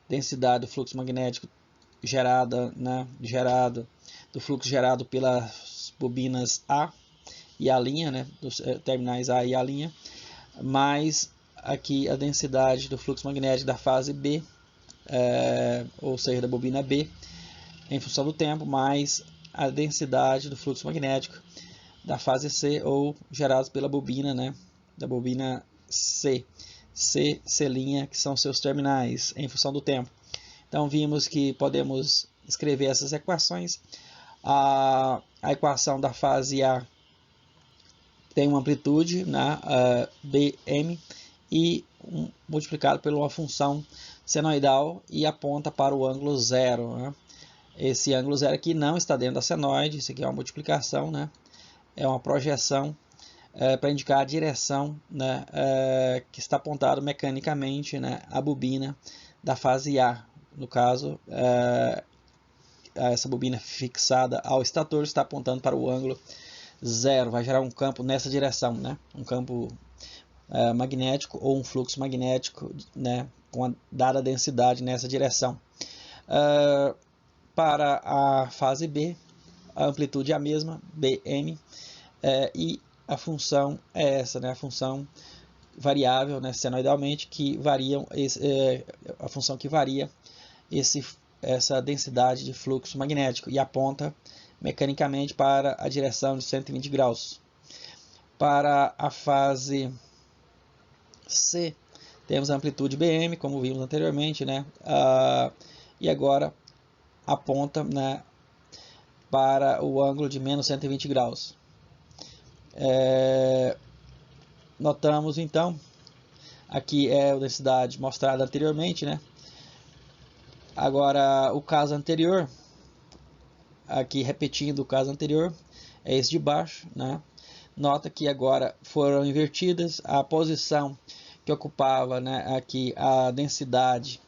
densidade do fluxo magnético gerado do fluxo gerado pelas bobinas A e A', né, dos terminais A e A', mais aqui a densidade do fluxo magnético da fase B, ou seja, da bobina B, em função do tempo, mais a densidade do fluxo magnético da fase C, ou gerados pela bobina, né, da bobina C, C, C', que são seus terminais, em função do tempo. Então, vimos que podemos escrever essas equações. A equação da fase A tem uma amplitude, né, Bm, e multiplicado por uma função senoidal e aponta para o ângulo zero, né? Esse ângulo zero aqui não está dentro da senoide, isso aqui é uma multiplicação, né? É uma projeção para indicar a direção, né, que está apontado mecanicamente, né, a bobina da fase A. No caso, essa bobina fixada ao estator está apontando para o ângulo zero, vai gerar um campo nessa direção, né? Um campo magnético ou um fluxo magnético, né, com a dada densidade nessa direção. Para a fase B, a amplitude é a mesma, Bm, e a função é essa, né? A função variável, né, senoidalmente, que varia, a função que varia essa densidade de fluxo magnético e aponta mecanicamente para a direção de 120 graus. Para a fase C, temos a amplitude Bm, como vimos anteriormente, né? E agora aponta, né, para o ângulo de menos 120 graus. Notamos então, aqui é a densidade mostrada anteriormente, né? Agora o caso anterior, aqui repetindo o caso anterior, é esse de baixo, né? Nota que agora foram invertidas a posição que ocupava, né, aqui a densidade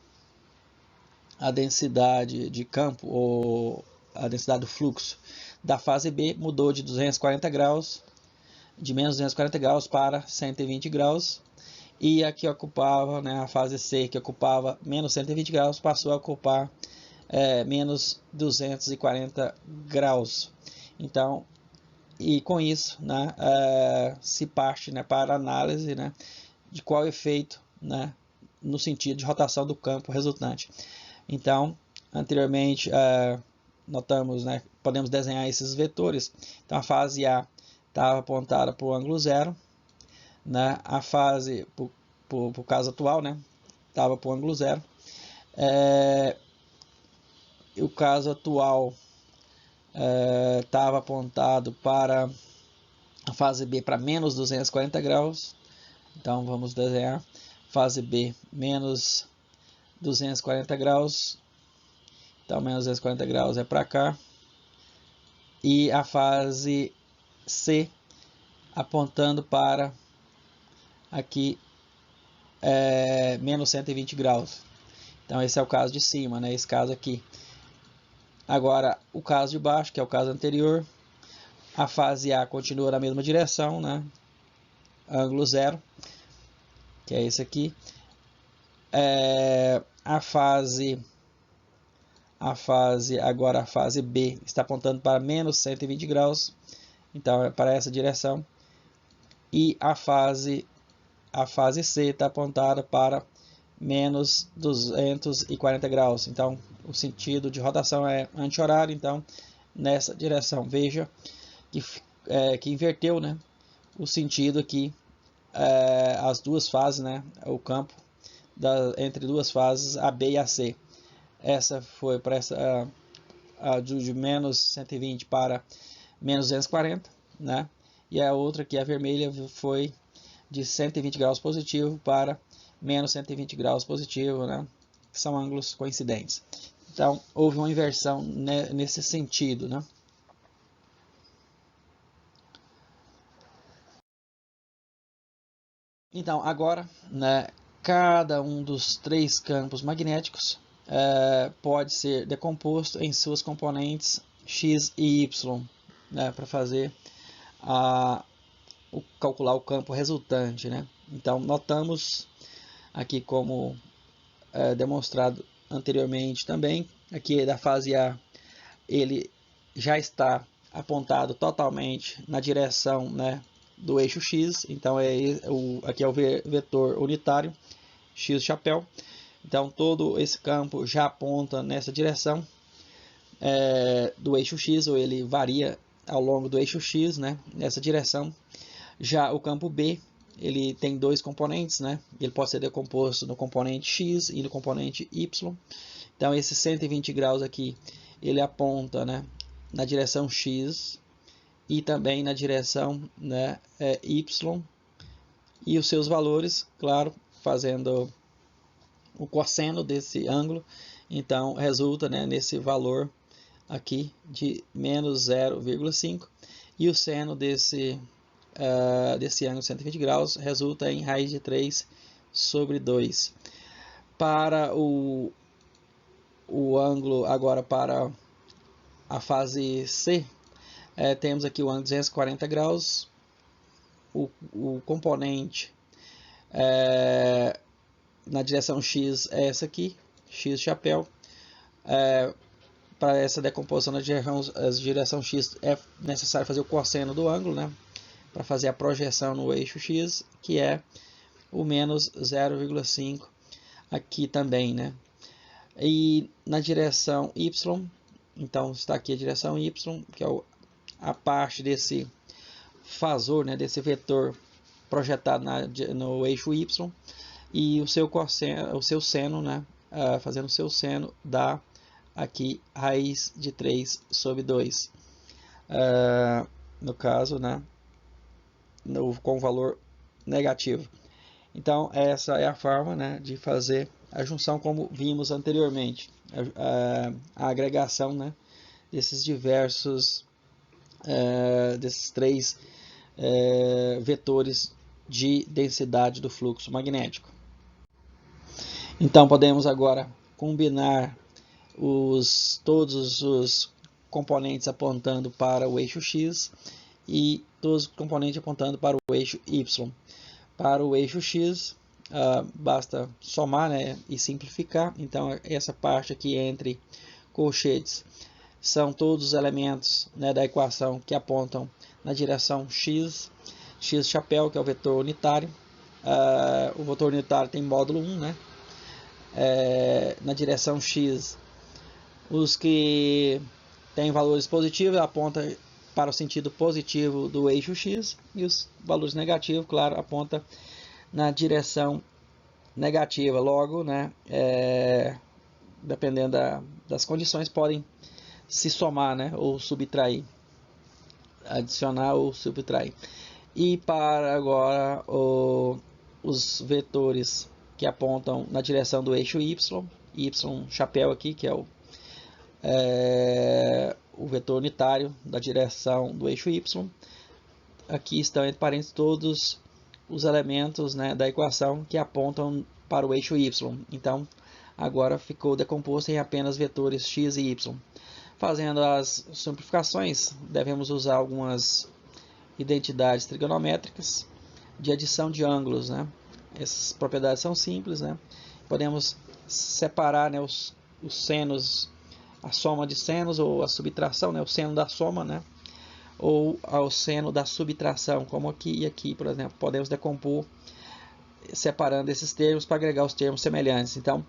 de campo, ou a densidade do fluxo da fase B mudou de 240 graus, de menos 240 graus para 120 graus, e aqui ocupava, né, a fase C, que ocupava menos 120 graus, passou a ocupar menos 240 graus. Então, e com isso, né, se parte, né, para análise, né, de qual efeito, né, no sentido de rotação do campo resultante. Então, anteriormente, notamos, né, podemos desenhar esses vetores. Então, a fase A estava apontada para o ângulo zero, né, a fase, por o caso atual, né, estava para o ângulo zero. O caso atual estava apontado para a fase B para menos 240 graus. Então, vamos desenhar fase B menos 240 graus. Então, menos 240 graus é para cá. E a fase C apontando para aqui menos 120 graus. Então, esse é o caso de cima, né? Esse caso aqui. Agora, o caso de baixo, que é o caso anterior. A fase A continua na mesma direção, né? Ângulo zero, que é esse aqui. Agora a fase B está apontando para menos 120 graus, então é para essa direção. E a fase C está apontada para menos 240 graus, então o sentido de rotação é anti-horário, então nessa direção. Veja que inverteu, né, o sentido aqui, as duas fases, né, o campo entre duas fases, a B e a C. Essa foi para de menos 120 para menos 240, né? E a outra, que é a vermelha, foi de 120 graus positivo para menos 120 graus positivo, né? Que são ângulos coincidentes. Então, houve uma inversão nesse sentido, né? Então, agora, né, cada um dos três campos magnéticos pode ser decomposto em suas componentes X e Y, né, para fazer calcular o campo resultante, né? Então, notamos aqui como demonstrado anteriormente também, aqui da fase A, ele já está apontado totalmente na direção, né, do eixo X, então aqui é o vetor unitário, X chapéu, então todo esse campo já aponta nessa direção do eixo X, ou ele varia ao longo do eixo X, né, nessa direção. Já o campo B, ele tem dois componentes, né? Ele pode ser decomposto no componente X e no componente Y. Então, esse 120 graus aqui, ele aponta, né, na direção X e também na direção, né, Y. E os seus valores, claro, fazendo o cosseno desse ângulo, então resulta, né, nesse valor aqui de menos 0,5. E o seno desse ângulo de 120 graus resulta em raiz de 3 sobre 2. Para o ângulo, agora para a fase C, temos aqui o ângulo de 240 graus, o componente na direção X é essa aqui, X chapéu. Para essa decomposição na direção X é necessário fazer o cosseno do ângulo, né? Para fazer a projeção no eixo X, que é o menos 0,5 aqui também, né? E na direção Y, então está aqui a direção Y, que é a parte desse fasor, né, desse vetor projetado no eixo Y, e o seu seno, né, fazendo o seu seno, dá aqui raiz de 3 sobre 2. No caso, né, com valor negativo. Então, essa é a forma, né, de fazer a junção, como vimos anteriormente, a agregação, né, desses diversos, desses três vetores de densidade do fluxo magnético. Então, podemos agora combinar todos os componentes apontando para o eixo X e todos os componentes apontando para o eixo Y. Para o eixo X, basta somar, né, e simplificar. Então, essa parte aqui entre colchetes são todos os elementos, né, da equação que apontam na direção X. X chapéu, que é o vetor unitário. O vetor unitário tem módulo 1, né? Na direção X, os que têm valores positivos apontam para o sentido positivo do eixo X, e os valores negativos, claro, apontam na direção negativa. Logo, né, dependendo das condições, podem se somar, né, ou subtrair, adicionar ou subtrair. E para agora os vetores que apontam na direção do eixo Y, Y chapéu aqui, que é o vetor unitário da direção do eixo Y. Aqui estão entre parênteses todos os elementos, né, da equação que apontam para o eixo Y. Então, agora ficou decomposto em apenas vetores X e Y. Fazendo as simplificações, devemos usar algumas identidades trigonométricas de adição de ângulos, né? Essas propriedades são simples, né? Podemos separar, né, os senos, a soma de senos, ou a subtração, né, o seno da soma, né, ou ao seno da subtração, como aqui e aqui, por exemplo. Podemos decompor separando esses termos para agregar os termos semelhantes. Então,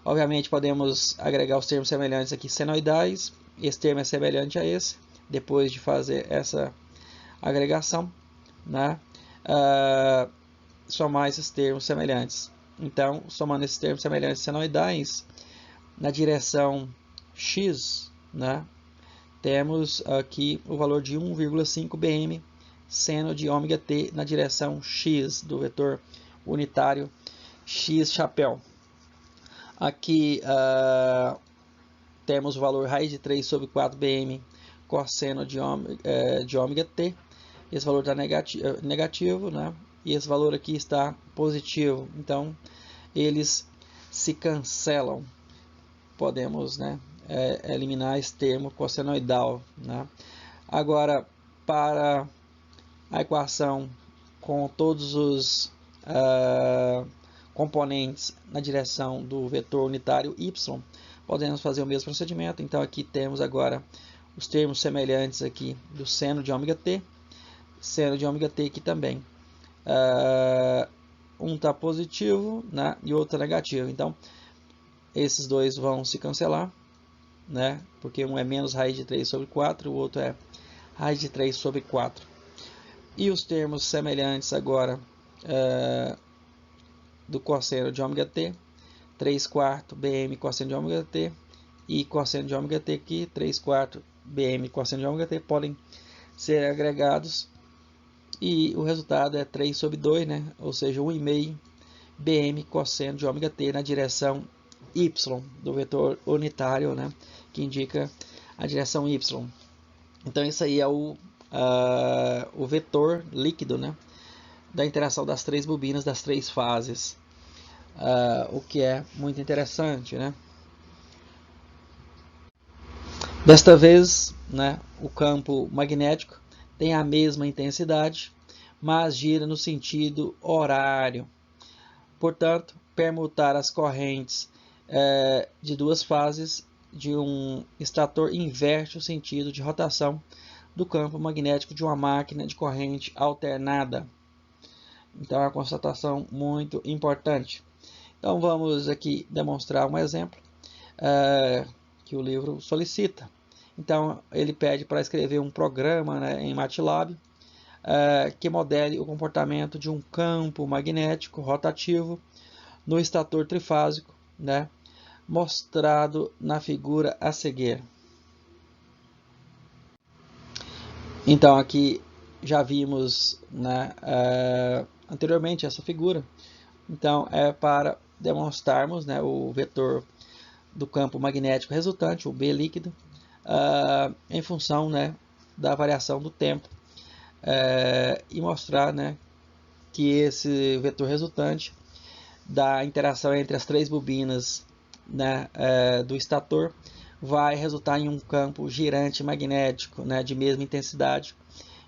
obviamente, podemos agregar os termos semelhantes aqui senoidais. Esse termo é semelhante a esse. Depois de fazer essa agregação, né, somar esses termos semelhantes. Então, somando esses termos semelhantes senoidais, na direção X, né, temos aqui o valor de 1,5 bm seno de ômega t na direção X do vetor unitário X chapéu. Aqui temos o valor raiz de 3 sobre 4 bm cosseno de ômega t. Esse valor está negativo, né? E esse valor aqui está positivo. Então, eles se cancelam. Podemos, né, eliminar esse termo cossenoidal, né? Agora, para a equação com todos os componentes na direção do vetor unitário y, podemos fazer o mesmo procedimento. Então aqui temos agora os termos semelhantes aqui do seno de ômega t, seno de ômega t aqui também. Um está positivo, né, e outro está negativo. Então esses dois vão se cancelar, né, porque um é menos raiz de 3 sobre 4, o outro é raiz de 3 sobre 4. E os termos semelhantes agora do cosseno de ômega t, 3/4 bm cosseno de ômega t e cosseno de ômega t aqui, 3/4 bm cosseno de ômega t, podem ser agregados e o resultado é 3 sobre 2, né? Ou seja, 1,5 bm cosseno de ômega t na direção y do vetor unitário, né? Que indica a direção y. Então isso aí é o vetor líquido, né? Da interação das três bobinas, das três fases, o que é muito interessante, né? Desta vez, né, o campo magnético tem a mesma intensidade, mas gira no sentido horário. Portanto, permutar as correntes de duas fases de um estator inverte o sentido de rotação do campo magnético de uma máquina de corrente alternada. Então é uma constatação muito importante. Então vamos aqui demonstrar um exemplo que o livro solicita. Então ele pede para escrever um programa, né, em MATLAB que modele o comportamento de um campo magnético rotativo no estator trifásico, né, mostrado na figura a seguir. Então aqui já vimos, né, anteriormente essa figura. Então é para demonstrarmos, né, o vetor do campo magnético resultante, o B líquido, em função, né, da variação do tempo, e mostrar, né, que esse vetor resultante da interação entre as três bobinas, né, do estator vai resultar em um campo girante magnético, né, de mesma intensidade.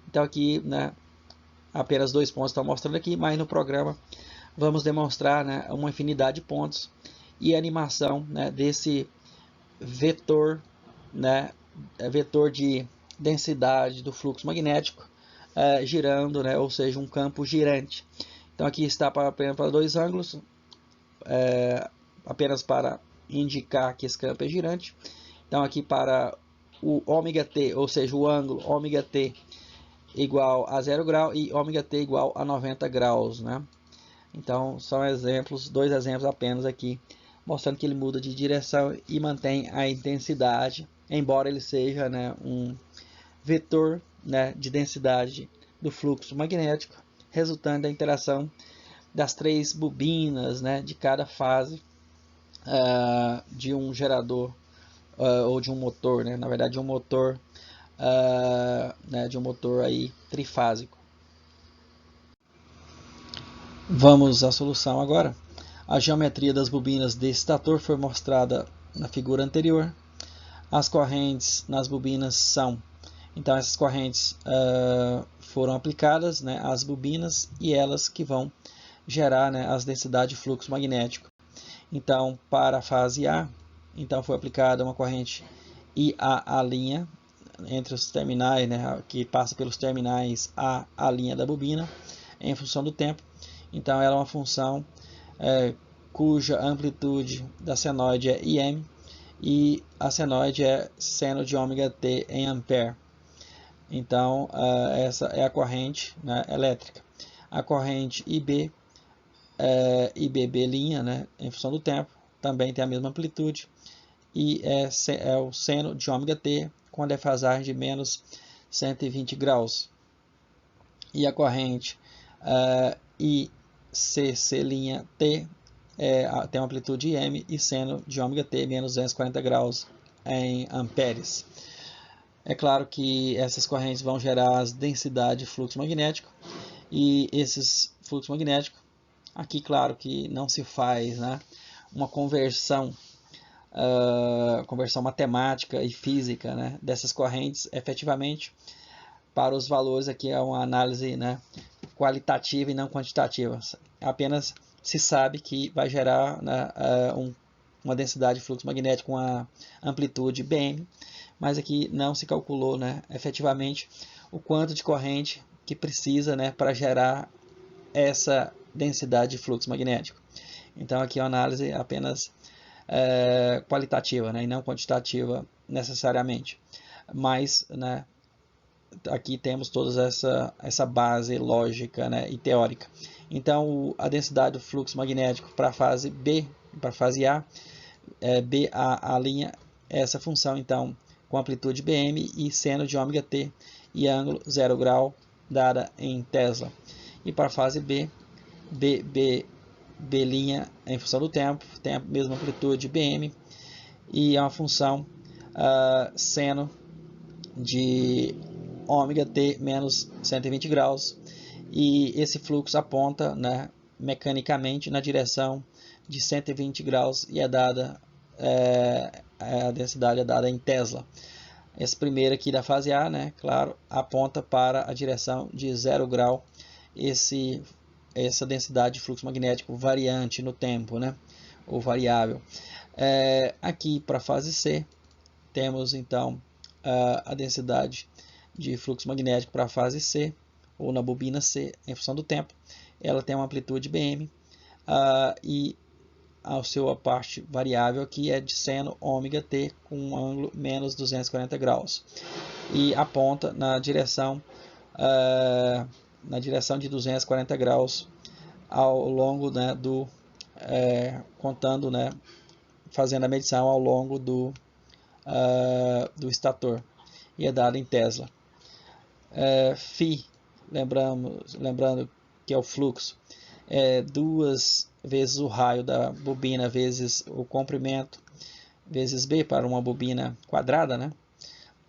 Então aqui, né, apenas 2 pontos estão mostrando aqui, mas no programa vamos demonstrar, né, uma infinidade de pontos e a animação, né, desse vetor, né, vetor de densidade do fluxo magnético girando, né, ou seja, um campo girante. Então aqui está apenas para dois ângulos, apenas para indicar que esse campo é girante. Então aqui para o ômega t, ou seja, o ângulo ômega t igual a 0 grau e ômega t igual a 90 graus, né? Então são exemplos, 2 exemplos apenas aqui, mostrando que ele muda de direção e mantém a intensidade, embora ele seja, né, um vetor, né, de densidade do fluxo magnético, resultante da interação das três bobinas, né, de cada fase de um gerador ou de um motor, né, na verdade de um motor, né, de um motor aí trifásico. Vamos à solução agora. A geometria das bobinas desse estator foi mostrada na figura anterior. As correntes nas bobinas são, então essas correntes foram aplicadas, né, às bobinas e elas que vão gerar, né, as densidades de fluxo magnético. Então para a fase A, então foi aplicada uma corrente IA' entre os terminais, né, que passa pelos terminais A' da bobina em função do tempo. Então ela é uma função cuja amplitude da senoide é Im e a senoide é seno de ômega t em ampere. Então essa é a corrente, né, elétrica. A corrente IB, IBB', né, em função do tempo, também tem a mesma amplitude e é o seno de ômega t com a defasagem de menos 120 graus. E a corrente ICC' T tem uma amplitude M e seno de ômega t menos 240 graus em amperes. É claro que essas correntes vão gerar as densidades de fluxo magnético e esses fluxos magnéticos, aqui claro que não se faz, né, uma conversão matemática e física, né, dessas correntes efetivamente para os valores aqui é uma análise, né, qualitativa e não quantitativa. Apenas se sabe que vai gerar, né, uma densidade de fluxo magnético com a amplitude BM, mas aqui não se calculou, né, efetivamente o quanto de corrente que precisa, né, para gerar essa densidade de fluxo magnético. Então aqui é uma análise apenas qualitativa, né, e não quantitativa necessariamente. Mas, né, aqui temos toda essa base lógica, né, e teórica. Então a densidade do fluxo magnético para a fase B, para a fase A, BA linha essa função então com amplitude BM e seno de ômega t e ângulo 0 grau dada em Tesla. E para a fase B, B' em função do tempo, tem a mesma amplitude BM e é uma função seno de ômega t menos 120 graus, e esse fluxo aponta, né, mecanicamente na direção de 120 graus e é dada a densidade é dada em Tesla. Esse primeiro aqui da fase A, né, claro, aponta para a direção de 0 grau, essa densidade de fluxo magnético variante no tempo, né, ou variável. Aqui para a fase C, temos então a densidade de fluxo magnético para a fase C, ou na bobina C, em função do tempo. Ela tem uma amplitude BM e a sua parte variável aqui é de seno ômega t com um ângulo menos 240 graus. E aponta na direção de 240 graus ao longo, né, contando, né, fazendo a medição ao longo do estator, e é dado em Tesla. Φ, lembrando que é o fluxo, 2 vezes o raio da bobina vezes o comprimento vezes B para uma bobina quadrada, né?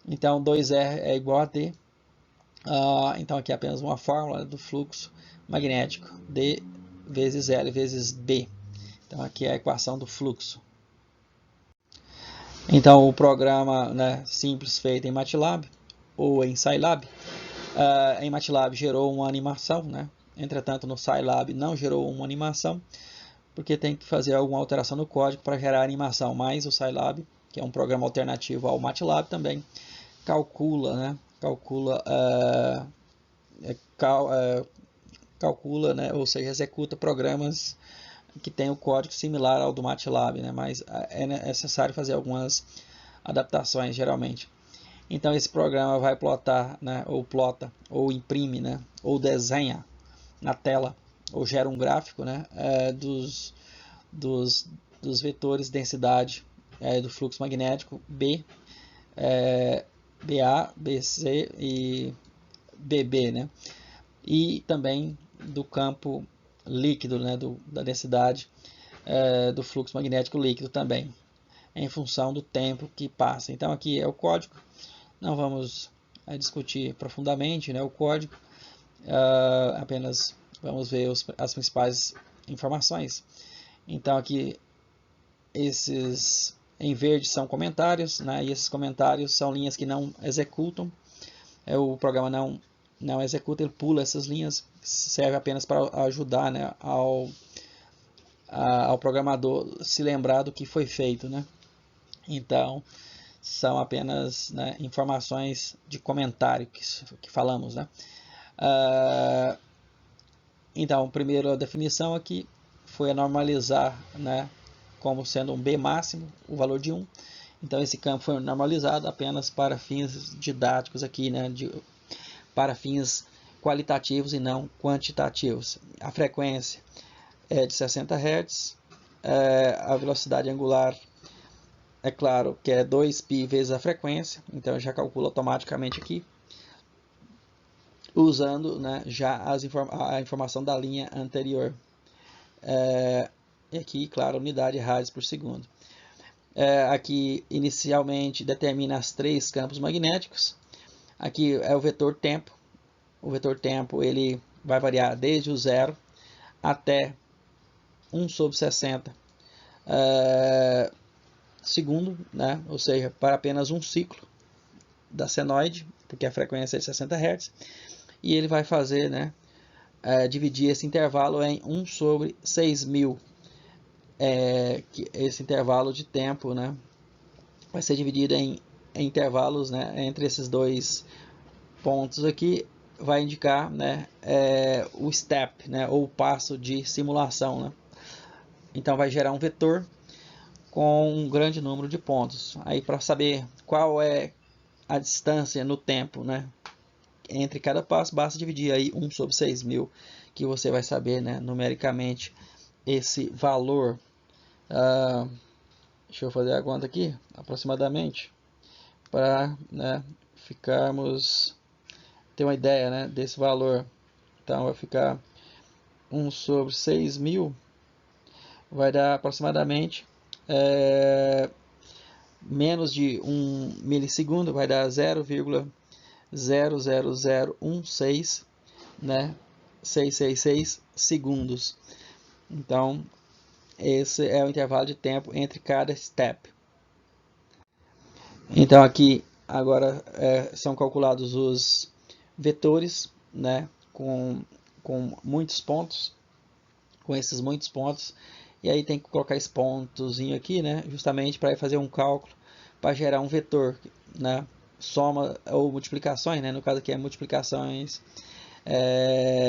Então 2R é igual a D. Então aqui é apenas uma fórmula do fluxo magnético, D vezes L vezes B. Então aqui é a equação do fluxo. Então o programa, né, simples feito em MATLAB ou em Scilab, em MATLAB gerou uma animação, né? Entretanto no Scilab não gerou uma animação, porque tem que fazer alguma alteração no código para gerar animação, mas o Scilab, que é um programa alternativo ao MATLAB, também calcula, né? Calcula, né? Ou seja, executa programas que tem o código similar ao do MATLAB, né? Mas é necessário fazer algumas adaptações geralmente. Então esse programa vai plotar, né? Ou plota, ou imprime, né? Ou desenha na tela, ou gera um gráfico, né, dos vetores densidade do fluxo magnético B, BA, BC e BB, né, e também do campo líquido, né, da densidade do fluxo magnético líquido também, em função do tempo que passa. Então aqui é o código, não vamos discutir profundamente, né, o código, apenas vamos ver as principais informações. Então aqui esses em verde são comentários, né? E esses comentários são linhas que não executam. O programa não executa, ele pula essas linhas, serve apenas para ajudar, né, ao programador se lembrar do que foi feito, né? Então são apenas, né, informações de comentário que falamos, né? Então, a primeira definição aqui foi a normalizar, né, como sendo um B máximo, o valor de 1. Então, esse campo foi normalizado apenas para fins didáticos aqui, né, para fins qualitativos e não quantitativos. A frequência é de 60 Hz, a velocidade angular, é claro que é 2π vezes a frequência, então eu já calculo automaticamente aqui, usando, né, já a informação da linha anterior. E aqui, claro, unidade rádios por segundo. Aqui, inicialmente, determina as 3 campos magnéticos. Aqui é o vetor tempo. O vetor tempo ele vai variar desde o 0 até 1/60 segundo, né? Ou seja, para apenas um ciclo da senoide, porque a frequência é de 60 Hz, e ele vai fazer, né, dividir esse intervalo em 1 sobre 6.000, esse intervalo de tempo, né, vai ser dividido em intervalos, né, entre esses dois pontos aqui, vai indicar, né, o step, né, ou o passo de simulação, né. Então vai gerar um vetor com um grande número de pontos. Aí para saber qual é a distância no tempo, né, entre cada passo, basta dividir aí 1 sobre 6.000, que você vai saber, né, numericamente esse valor. Deixa eu fazer a conta aqui, aproximadamente, para, né, ter uma ideia, né, desse valor. Então vai ficar 1 sobre 6.000, vai dar aproximadamente menos de 1 milissegundo, vai dar 0,00016, né, 666 segundos. Então esse é o intervalo de tempo entre cada step. Então aqui agora são calculados os vetores, né, com muitos pontos, com esses muitos pontos, e aí tem que colocar esse pontozinho aqui, né, justamente para fazer um cálculo para gerar um vetor, né, soma ou multiplicações, né, no caso aqui é multiplicações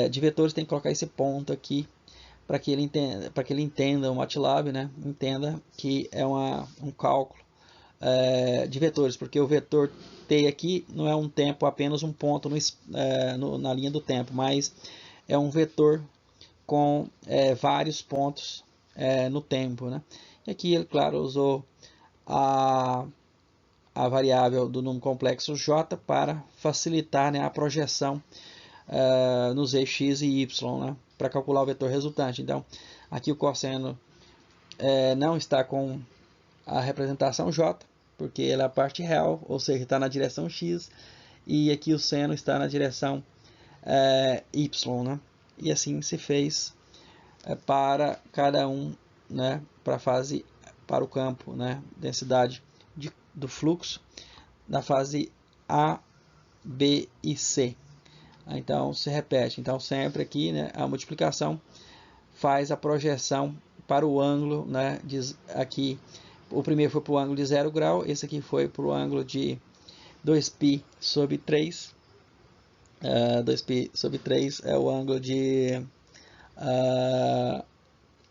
de vetores, tem que colocar esse ponto aqui para que ele entenda o MATLAB, né, entenda que é um cálculo de vetores, porque o vetor T aqui não é um tempo, apenas um ponto na linha do tempo, mas é um vetor com vários pontos no tempo, né? E aqui ele, claro, usou a variável do número complexo J para facilitar, né, a projeção nos eixos X e Y, né, para calcular o vetor resultante. Então, aqui o cosseno não está com a representação J, porque ela é a parte real, ou seja, está na direção X, e aqui o seno está na direção Y, né? E assim se fez para cada um, né, para o campo, né, densidade do fluxo da fase A, B e C. Então se repete. Então sempre aqui, né, a multiplicação faz a projeção para o ângulo, né, aqui o primeiro foi para o ângulo de 0 grau, esse aqui foi para o ângulo de 2π sobre 3. 2π sobre 3 é o ângulo de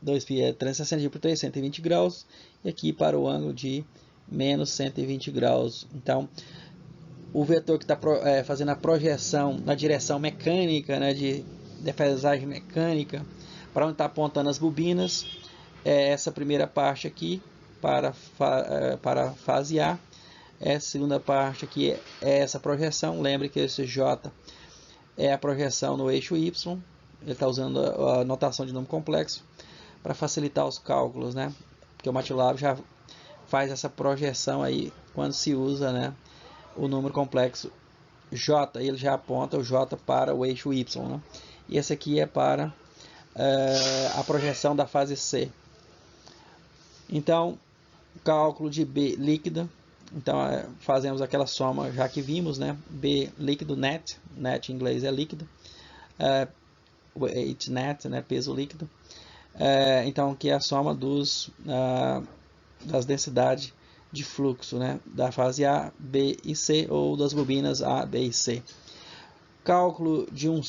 2π é 360 por 3, 120 graus, e aqui para o ângulo de menos 120 graus. Então o vetor que está fazendo a projeção na direção mecânica, né, de defasagem mecânica, para onde está apontando as bobinas, é essa primeira parte aqui, para fase A. Essa segunda parte aqui é essa projeção. Lembre que esse J é a projeção no eixo Y. Ele está usando a notação de número complexo para facilitar os cálculos, né? Porque o MATLAB já faz essa projeção aí quando se usa, né, o número complexo J. Ele já aponta o J para o eixo Y, né? E esse aqui é para a projeção da fase C. Então, cálculo de B líquida. Então, fazemos aquela soma já que vimos, né? B líquido, net em inglês é líquido. Weight net, né? Peso líquido. Então, aqui é a soma das densidades de fluxo, né, da fase A, B e C, ou das bobinas A, B e C. Cálculo de um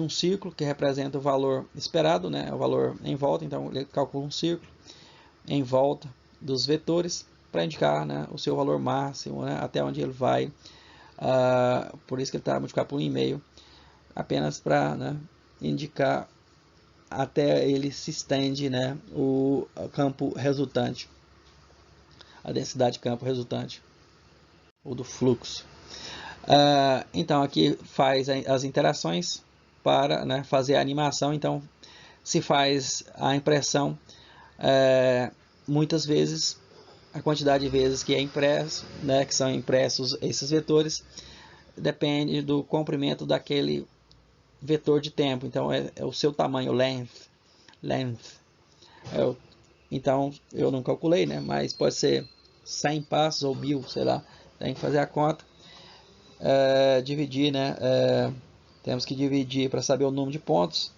círculo, que representa o valor esperado, né, o valor em volta. Então ele calcula um círculo em volta dos vetores para indicar, né, o seu valor máximo, né, até onde ele vai. Por isso que ele está multiplicado por 1,5, apenas para, né, indicar até ele se estende, né, o campo resultante, a densidade de campo resultante, ou do fluxo. Então aqui faz as interações para, né, fazer a animação. Então se faz a impressão muitas vezes, a quantidade de vezes que é impresso, né, que são impressos esses vetores, depende do comprimento daquele vetor de tempo. Então é o seu tamanho, length. Então eu não calculei, né, mas pode ser 100 passos ou 1000, sei lá, tem que fazer a conta. dividir, né? Temos que dividir para saber o número de pontos.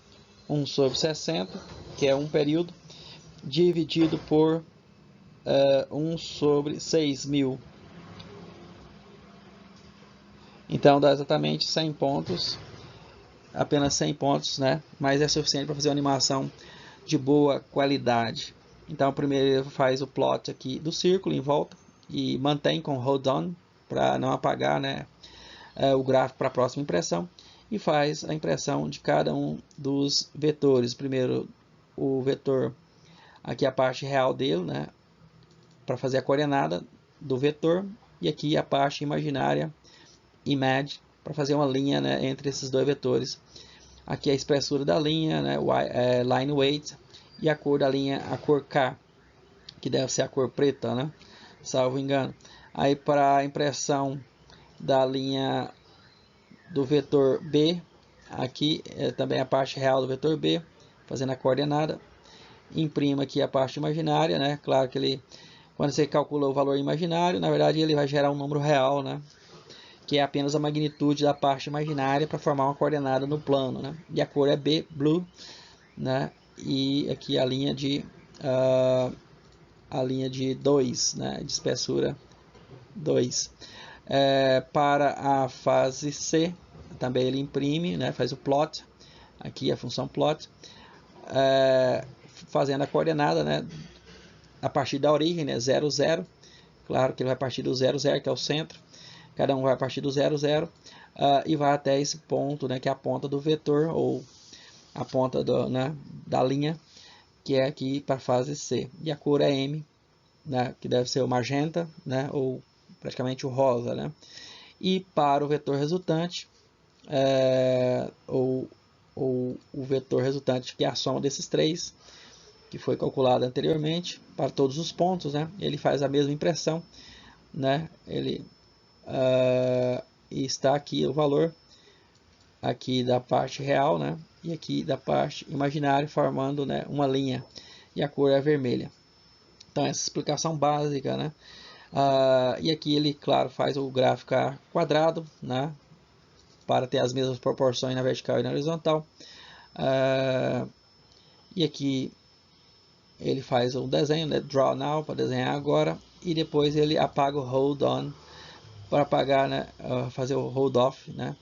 1 sobre 60, que é um período, dividido por 1 sobre 6.000. Então dá exatamente 100 pontos, apenas 100 pontos, né? Mas é suficiente para fazer uma animação de boa qualidade. Então primeiro ele faz o plot aqui do círculo em volta e mantém com hold on para não apagar, né, o gráfico para a próxima impressão, e faz a impressão de cada um dos vetores. Primeiro o vetor, aqui a parte real dele, né, para fazer a coordenada do vetor, e aqui a parte imaginária, image, para fazer uma linha, né, entre esses dois vetores. Aqui a espessura da linha, né, line weight, e a cor da linha, a cor K, que deve ser a cor preta, né, salvo engano. Aí para a impressão da linha do vetor B, aqui é também a parte real do vetor B, fazendo a coordenada. Imprima aqui a parte imaginária, né, claro que ele, quando você calcula o valor imaginário, na verdade ele vai gerar um número real, né, que é apenas a magnitude da parte imaginária para formar uma coordenada no plano, né? E a cor é B, blue, né? E aqui a linha de 2, né? De espessura 2. Para a fase C, também ele imprime, né? Faz o plot, aqui a função plot, fazendo a coordenada, né? A partir da origem, né? 0, 0. Claro que ele vai partir do 0, 0, que é o centro. Cada um vai a partir do 0, 0, e vai até esse ponto, né, que é a ponta do vetor, ou a ponta né, da linha, que é aqui para a fase C. E a cor é M, né, que deve ser o magenta, né, ou praticamente o rosa. Né? E para o vetor resultante, ou o vetor resultante, que é a soma desses três, que foi calculado anteriormente, para todos os pontos, né, ele faz a mesma impressão, né, e está aqui o valor aqui da parte real, né, e aqui da parte imaginária, formando, né, uma linha, e a cor é vermelha. Então essa explicação básica, né, e aqui ele, claro, faz o gráfico quadrado, né, para ter as mesmas proporções na vertical e na horizontal, e aqui ele faz um desenho, né, draw now, para desenhar agora, e depois ele apaga o hold on para apagar, né, fazer o hold off, né,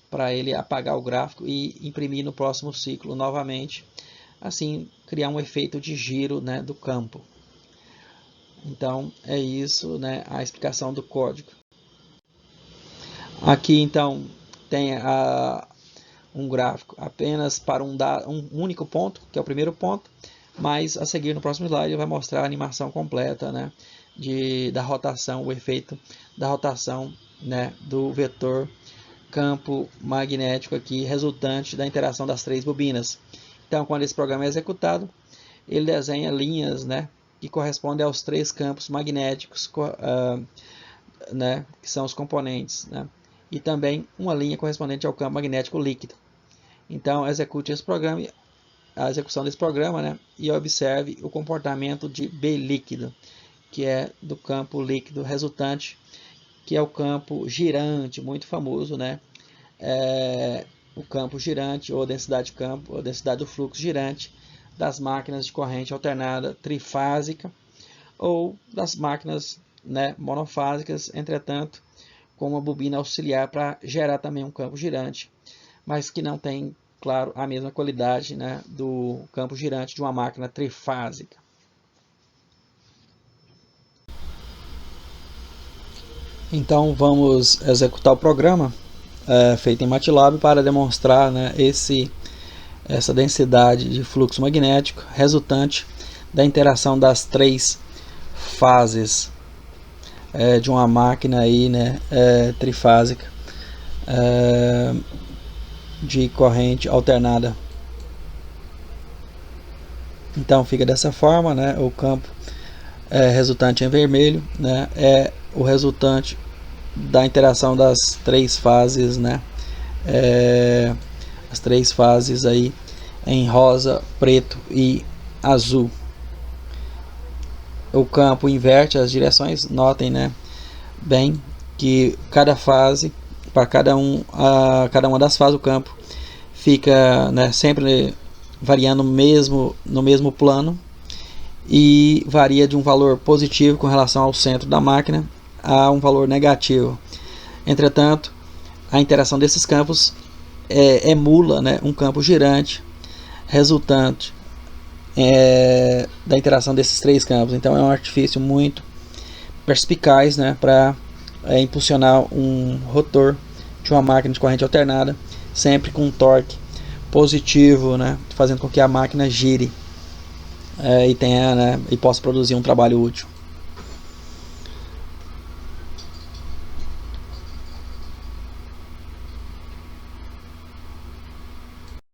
para ele apagar o gráfico e imprimir no próximo ciclo novamente, assim criar um efeito de giro, né, do campo. Então é isso, né, a explicação do código. Aqui então tem um gráfico apenas para um único ponto, que é o primeiro ponto, mas a seguir no próximo slide vai mostrar a animação completa, né, da rotação, o efeito da rotação, né, do vetor campo magnético aqui, resultante da interação das três bobinas. Então, quando esse programa é executado, ele desenha linhas, né, que correspondem aos três campos magnéticos, né, que são os componentes, né, e também uma linha correspondente ao campo magnético líquido. Então, execute esse programa, a execução desse programa, né, e observe o comportamento de B líquido, que é do campo líquido resultante, que é o campo girante, muito famoso, né? O campo girante, ou densidade de campo, ou densidade do fluxo girante das máquinas de corrente alternada trifásica, ou das máquinas, né, monofásicas, entretanto, com uma bobina auxiliar para gerar também um campo girante, mas que não tem, claro, a mesma qualidade, né, do campo girante de uma máquina trifásica. Então vamos executar o programa feito em MATLAB para demonstrar, né, essa densidade de fluxo magnético resultante da interação das três fases de uma máquina aí, né, trifásica de corrente alternada. Então fica dessa forma, né, o campo resultante em vermelho, né, é o resultante da interação das três fases, né, as três fases aí em rosa, preto e azul. O campo inverte as direções, notem, né, bem, que cada fase, para cada uma das fases do campo, fica, né, sempre variando no mesmo plano, e varia de um valor positivo com relação ao centro da máquina a um valor negativo. Entretanto, a interação desses campos emula, né, um campo girante resultante da interação desses três campos. Então é um artifício muito perspicaz, né, para impulsionar um rotor de uma máquina de corrente alternada, sempre com um torque positivo, né, fazendo com que a máquina gire e possa produzir um trabalho útil.